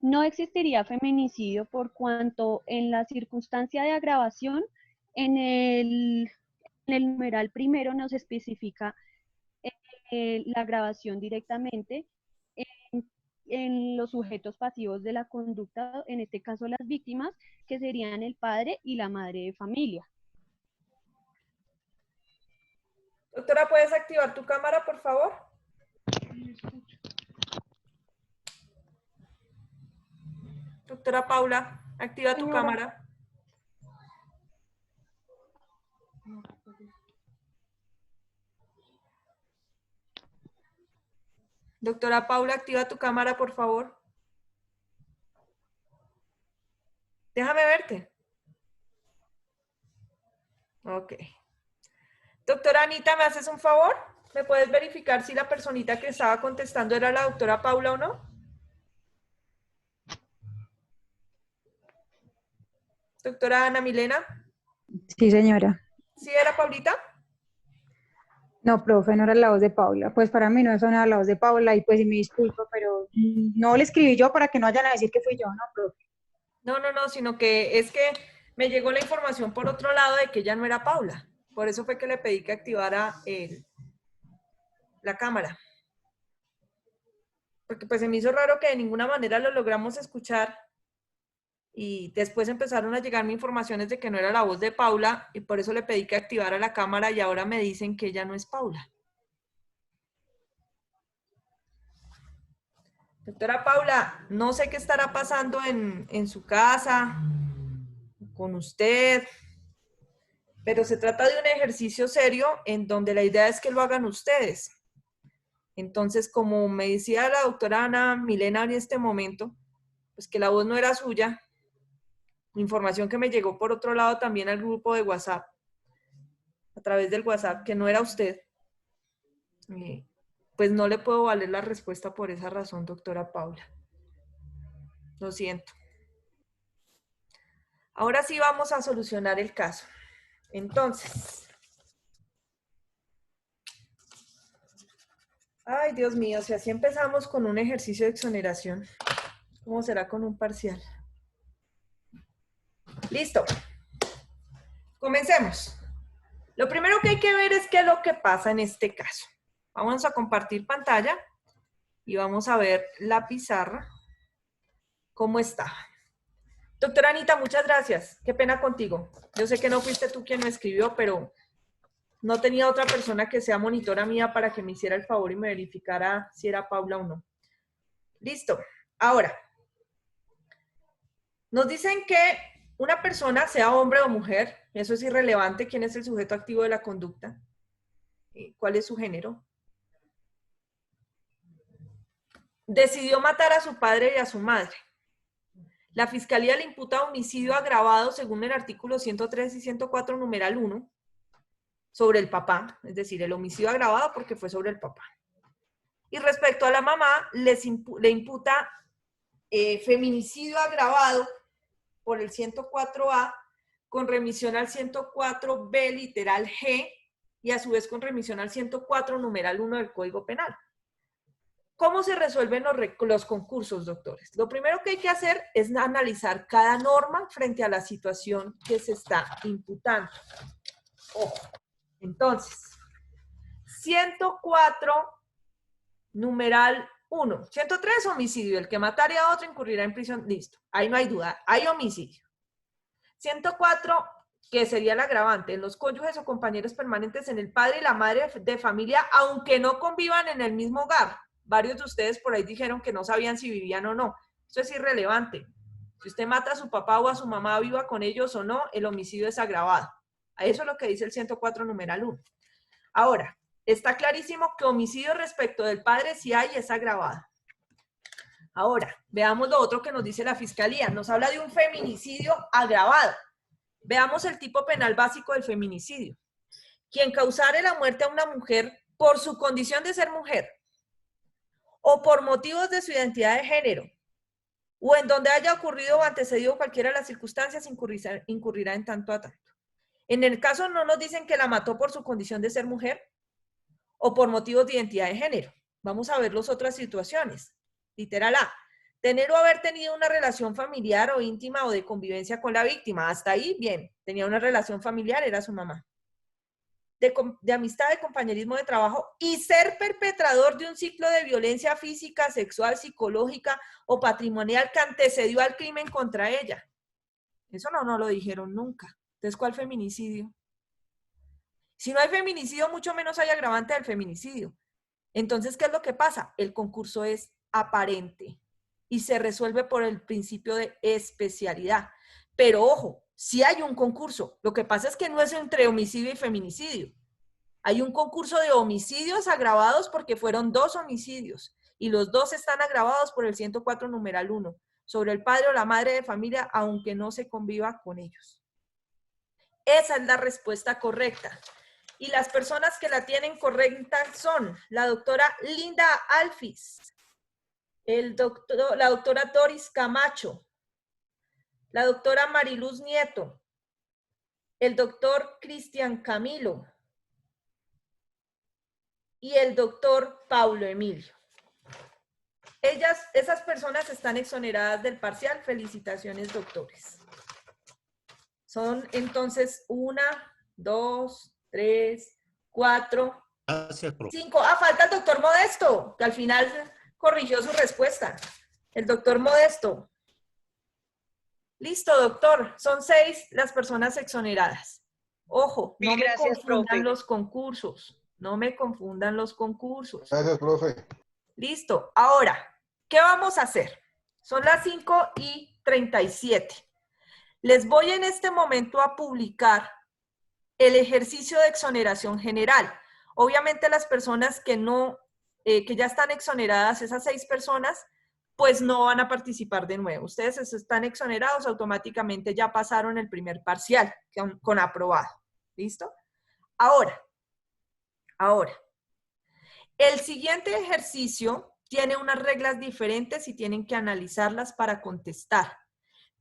Speaker 22: No existiría feminicidio por cuanto en la circunstancia de agravación, en el numeral primero nos especifica la agravación directamente en los sujetos pasivos de la conducta, en este caso las víctimas, que serían el padre y la madre de familia.
Speaker 1: Doctora, ¿puedes activar tu cámara, por favor? Doctora Paula, activa tu cámara. Doctora Paula, activa tu cámara, por favor. Déjame verte. Ok. Doctora Anita, ¿me haces un favor? ¿Me puedes verificar si la personita que estaba contestando era la doctora Paula o no? Doctora Ana Milena.
Speaker 23: Sí, señora.
Speaker 1: ¿Sí era Paulita?
Speaker 23: No, profe, no era la voz de Paula. Pues para mí no sonaba la voz de Paula y pues me disculpo, pero no le escribí yo para que no vayan a decir que fui yo, ¿no, profe?
Speaker 1: No, sino que es que me llegó la información por otro lado de que ella no era Paula. Por eso fue que le pedí que activara la cámara. Porque pues se me hizo raro que de ninguna manera lo logramos escuchar. Y después empezaron a llegarme informaciones de que no era la voz de Paula y por eso le pedí que activara la cámara y ahora me dicen que ella no es Paula. Doctora Paula, no sé qué estará pasando en su casa, con usted, pero se trata de un ejercicio serio en donde la idea es que lo hagan ustedes. Entonces, como me decía la doctora Ana Milena en este momento, pues que la voz no era suya, información que me llegó por otro lado también al grupo de WhatsApp, a través del WhatsApp, que no era usted, pues no le puedo valer la respuesta por esa razón, doctora Paula. Lo siento. Ahora sí vamos a solucionar el caso. Entonces, ay, Dios mío, si así empezamos con un ejercicio de exoneración, ¿cómo será con un parcial? Listo. Comencemos. Lo primero que hay que ver es qué es lo que pasa en este caso. Vamos a compartir pantalla y vamos a ver la pizarra, cómo está. Doctora Anita, muchas gracias. Qué pena contigo. Yo sé que no fuiste tú quien me escribió, pero no tenía otra persona que sea monitora mía para que me hiciera el favor y me verificara si era Paula o no. Listo. Ahora, nos dicen que una persona, sea hombre o mujer, eso es irrelevante, quién es el sujeto activo de la conducta, cuál es su género, decidió matar a su padre y a su madre. La Fiscalía le imputa homicidio agravado según el artículo 103 y 104, numeral 1, sobre el papá, es decir, el homicidio agravado porque fue sobre el papá. Y respecto a la mamá, le imputa feminicidio agravado por el 104A, con remisión al 104B, literal G, y a su vez con remisión al 104, numeral 1 del Código Penal. ¿Cómo se resuelven los concursos, doctores? Lo primero que hay que hacer es analizar cada norma frente a la situación que se está imputando. Ojo. Entonces, 104, numeral 1. 103, homicidio. El que matare a otro incurrirá en prisión. Listo. Ahí no hay duda. Hay homicidio. 104, que sería el agravante, en los cónyuges o compañeros permanentes, en el padre y la madre de familia, aunque no convivan en el mismo hogar. Varios de ustedes por ahí dijeron que no sabían si vivían o no. Eso es irrelevante. Si usted mata a su papá o a su mamá, viva con ellos o no, el homicidio es agravado. Eso es lo que dice el 104, numeral 1. Ahora, está clarísimo que homicidio respecto del padre, si hay, es agravado. Ahora, veamos lo otro que nos dice la Fiscalía. Nos habla de un feminicidio agravado. Veamos el tipo penal básico del feminicidio. Quien causare la muerte a una mujer por su condición de ser mujer, o por motivos de su identidad de género, o en donde haya ocurrido o antecedido cualquiera de las circunstancias, incurrirá en tanto a tanto. En el caso no nos dicen que la mató por su condición de ser mujer o por motivos de identidad de género. Vamos a ver las otras situaciones. Literal A, tener o haber tenido una relación familiar o íntima o de convivencia con la víctima. Hasta ahí, bien, tenía una relación familiar, era su mamá. De amistad, de compañerismo de trabajo y ser perpetrador de un ciclo de violencia física, sexual, psicológica o patrimonial que antecedió al crimen contra ella. Eso no lo dijeron nunca. Entonces, ¿cuál feminicidio? Si no hay feminicidio, mucho menos hay agravante del feminicidio. Entonces, ¿qué es lo que pasa? El concurso es aparente y se resuelve por el principio de especialidad. Pero ojo, sí hay un concurso. Lo que pasa es que no es entre homicidio y feminicidio. Hay un concurso de homicidios agravados porque fueron 2 homicidios y los 2 están agravados por el 104, numeral 1, sobre el padre o la madre de familia, aunque no se conviva con ellos. Esa es la respuesta correcta. Y las personas que la tienen correcta son la doctora Linda Alfis, la doctora Doris Camacho, la doctora Mariluz Nieto, el doctor Cristian Camilo y el doctor Paulo Emilio. Esas personas están exoneradas del parcial. Felicitaciones, doctores. Son entonces 1, 2, 3, 4,
Speaker 2: Gracias, profe.
Speaker 1: 5. Ah, falta el doctor Modesto, que al final corrigió su respuesta. El doctor Modesto. Listo, doctor. Son 6 las personas exoneradas. Ojo, no me confundan los concursos. No me confundan los concursos.
Speaker 20: Gracias, profe.
Speaker 1: Listo. Ahora, ¿qué vamos a hacer? Son las 5:37. Les voy en este momento a publicar el ejercicio de exoneración general. Obviamente las personas que ya están exoneradas, esas 6 personas, pues no van a participar de nuevo. Ustedes están exonerados, automáticamente ya pasaron el primer parcial con aprobado. ¿Listo? Ahora, el siguiente ejercicio tiene unas reglas diferentes y tienen que analizarlas para contestar.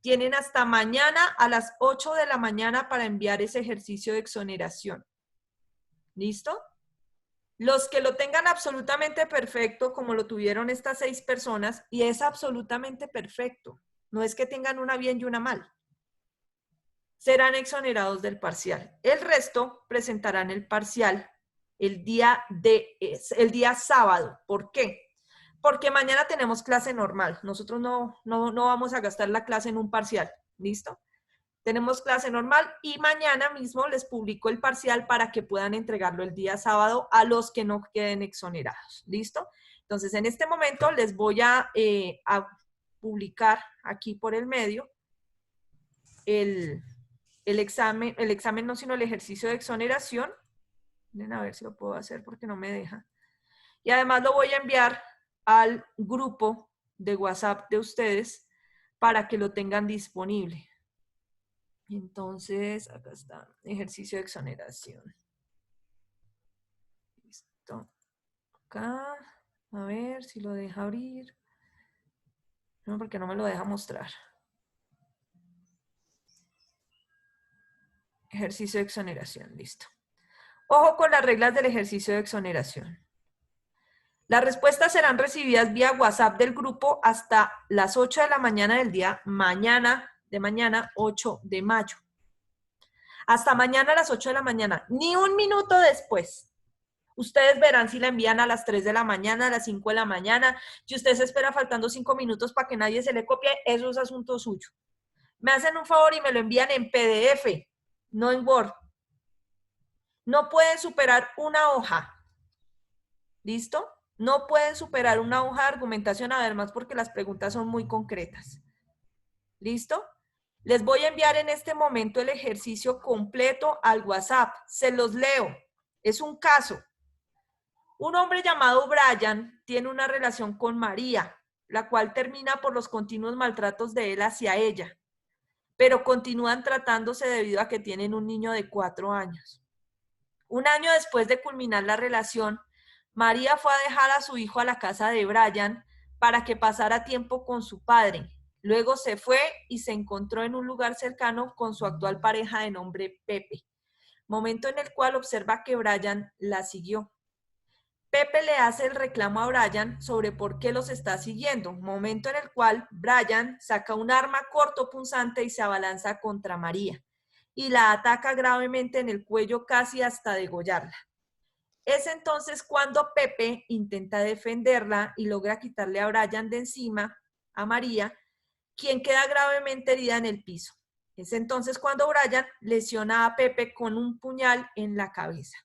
Speaker 1: tienen hasta mañana a las 8 de la mañana para enviar ese ejercicio de exoneración. ¿Listo? Los que lo tengan absolutamente perfecto, como lo tuvieron estas 6 personas, y es absolutamente perfecto, no es que tengan una bien y una mal, serán exonerados del parcial. El resto presentarán el parcial el día sábado. ¿Por qué? Porque mañana tenemos clase normal. Nosotros no vamos a gastar la clase en un parcial. ¿Listo? Tenemos clase normal y mañana mismo les publico el parcial para que puedan entregarlo el día sábado a los que no queden exonerados. ¿Listo? Entonces, en este momento les voy a publicar aquí por el medio el examen no, sino el ejercicio de exoneración. Miren a ver si lo puedo hacer porque no me deja. Y además lo voy a enviar al grupo de WhatsApp de ustedes para que lo tengan disponible. Entonces, acá está, ejercicio de exoneración. Listo. Acá, a ver si lo deja abrir. No, porque no me lo deja mostrar. Ejercicio de exoneración, listo. Ojo con las reglas del ejercicio de exoneración. Las respuestas serán recibidas vía WhatsApp del grupo hasta las 8 de la mañana del día mañana 8 de mayo. Hasta mañana a las 8 de la mañana, ni un minuto después. Ustedes verán si la envían a las 3 de la mañana, a las 5 de la mañana. Si usted se espera faltando 5 minutos para que nadie se le copie, eso es asunto suyo. Me hacen un favor y me lo envían en PDF, no en Word. No pueden superar una hoja. ¿Listo? No pueden superar una hoja de argumentación, además porque las preguntas son muy concretas. ¿Listo? Les voy a enviar en este momento el ejercicio completo al WhatsApp. Se los leo. Es un caso. Un hombre llamado Brian tiene una relación con María, la cual termina por los continuos maltratos de él hacia ella, pero continúan tratándose debido a que tienen un niño de 4 años. Un año después de culminar la relación, María fue a dejar a su hijo a la casa de Brian para que pasara tiempo con su padre. Luego se fue y se encontró en un lugar cercano con su actual pareja de nombre Pepe, momento en el cual observa que Brian la siguió. Pepe le hace el reclamo a Brian sobre por qué los está siguiendo, momento en el cual Brian saca un arma cortopunzante y se abalanza contra María y la ataca gravemente en el cuello casi hasta degollarla. Es entonces cuando Pepe intenta defenderla y logra quitarle a Brian de encima, a María, quien queda gravemente herida en el piso. Es entonces cuando Brian lesiona a Pepe con un puñal en la cabeza.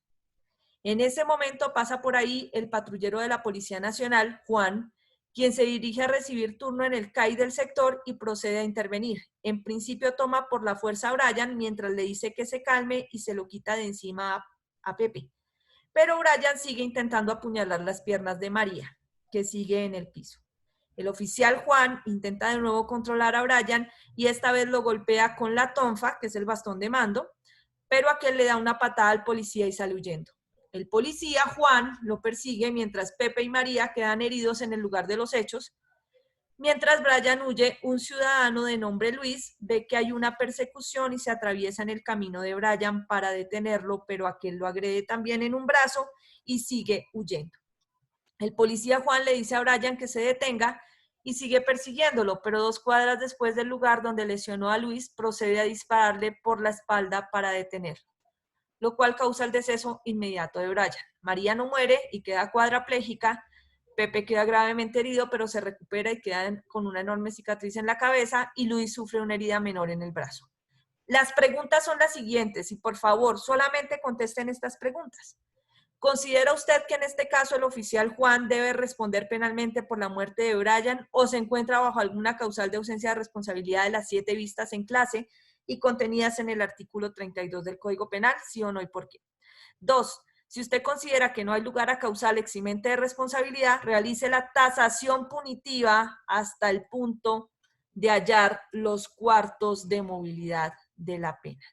Speaker 1: En ese momento pasa por ahí el patrullero de la Policía Nacional, Juan, quien se dirige a recibir turno en el CAI del sector y procede a intervenir. En principio toma por la fuerza a Brian mientras le dice que se calme y se lo quita de encima a Pepe. Pero Brian sigue intentando apuñalar las piernas de María, que sigue en el piso. El oficial Juan intenta de nuevo controlar a Brian y esta vez lo golpea con la tonfa, que es el bastón de mando, pero aquel le da una patada al policía y sale huyendo. El policía Juan lo persigue mientras Pepe y María quedan heridos en el lugar de los hechos. Mientras Brian huye, un ciudadano de nombre Luis ve que hay una persecución y se atraviesa en el camino de Brian para detenerlo, pero aquel lo agrede también en un brazo y sigue huyendo. El policía Juan le dice a Brian que se detenga y sigue persiguiéndolo, pero 2 cuadras después del lugar donde lesionó a Luis, procede a dispararle por la espalda para detenerlo, lo cual causa el deceso inmediato de Brian. María no muere y queda cuadraplégica. Pepe queda gravemente herido, pero se recupera y queda con una enorme cicatriz en la cabeza, y Luis sufre una herida menor en el brazo. Las preguntas son las siguientes, y por favor, solamente contesten estas preguntas. ¿Considera usted que en este caso el oficial Juan debe responder penalmente por la muerte de Brian o se encuentra bajo alguna causal de ausencia de responsabilidad de las 7 vistas en clase y contenidas en el artículo 32 del Código Penal? ¿Sí o no y por qué? 2. Si usted considera que no hay lugar a causal eximente de responsabilidad, realice la tasación punitiva hasta el punto de hallar los cuartos de movilidad de la pena.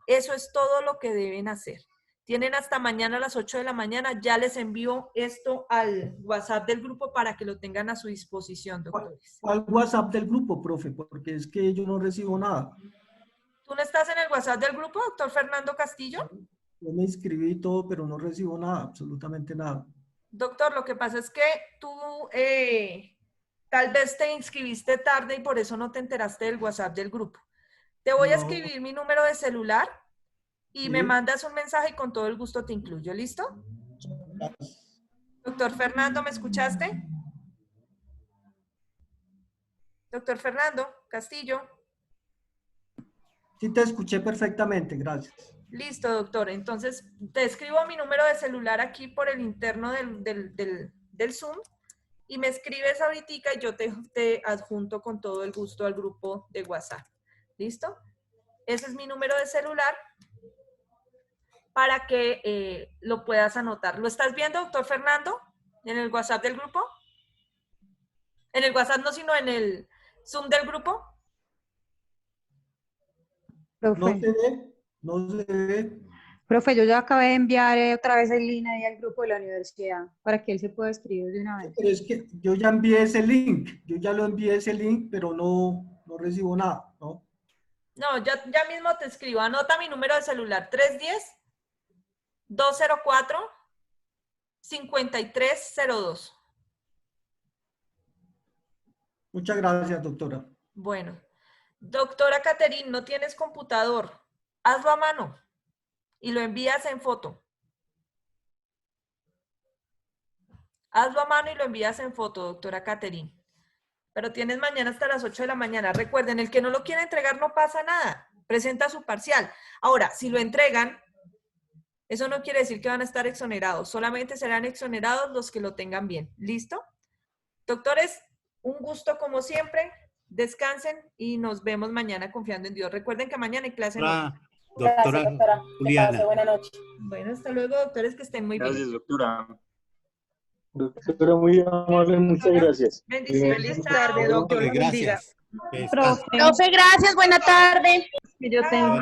Speaker 1: Eso es todo lo que deben hacer. Tienen hasta mañana a las 8 de la mañana. Ya les envío esto al WhatsApp del grupo para que lo tengan a su disposición, doctores.
Speaker 4: ¿Cuál WhatsApp del grupo, profe? Porque es que yo no recibo nada.
Speaker 1: ¿Tú no estás en el WhatsApp del grupo, doctor Fernando Castillo?
Speaker 4: Yo me inscribí y todo, pero no recibo nada, absolutamente nada.
Speaker 1: Doctor, lo que pasa es que tú tal vez te inscribiste tarde y por eso no te enteraste del WhatsApp del grupo. Te voy a escribir mi número de celular y me mandas un mensaje y con todo el gusto te incluyo. ¿Listo? Doctor Fernando, ¿me escuchaste? Doctor Fernando Castillo.
Speaker 4: Sí, te escuché perfectamente, gracias.
Speaker 1: Listo, doctor. Entonces, te escribo mi número de celular aquí por el interno del Zoom y me escribes ahorita y yo te adjunto con todo el gusto al grupo de WhatsApp. ¿Listo? Ese es mi número de celular para que lo puedas anotar. ¿Lo estás viendo, doctor Fernando? ¿En el WhatsApp del grupo? En el WhatsApp no, sino en el Zoom del grupo.
Speaker 23: Profe.
Speaker 4: No se ve, no se ve.
Speaker 23: Profe, yo ya acabé de enviar otra vez el link ahí al grupo de la universidad para que él se pueda escribir de una vez.
Speaker 4: Pero es que yo ya envié ese link, yo ya lo envié ese link, pero no recibo nada, ¿no?
Speaker 1: No, ya mismo te escribo. Anota mi número de celular, 310-204-5302.
Speaker 4: Muchas gracias, doctora.
Speaker 1: Bueno, doctora Caterine, no tienes computador. Hazlo a mano y lo envías en foto. Hazlo a mano y lo envías en foto, doctora Caterine. Pero tienes mañana hasta las 8 de la mañana. Recuerden, el que no lo quiere entregar no pasa nada. Presenta su parcial. Ahora, si lo entregan, eso no quiere decir que van a estar exonerados. Solamente serán exonerados los que lo tengan bien. ¿Listo? Doctores, un gusto como siempre. Descansen y nos vemos mañana confiando en Dios. Recuerden que mañana hay clase.
Speaker 2: Doctora Juliana.
Speaker 5: Buenas noches.
Speaker 1: Bueno, hasta luego, doctores, que estén muy bien.
Speaker 3: Gracias, doctora.
Speaker 9: Doctora, muy amable, muchas gracias.
Speaker 1: Bendiciones. Feliz tarde, doctor.
Speaker 2: Gracias.
Speaker 12: Profe, gracias, buena tarde.
Speaker 1: Que yo tengo.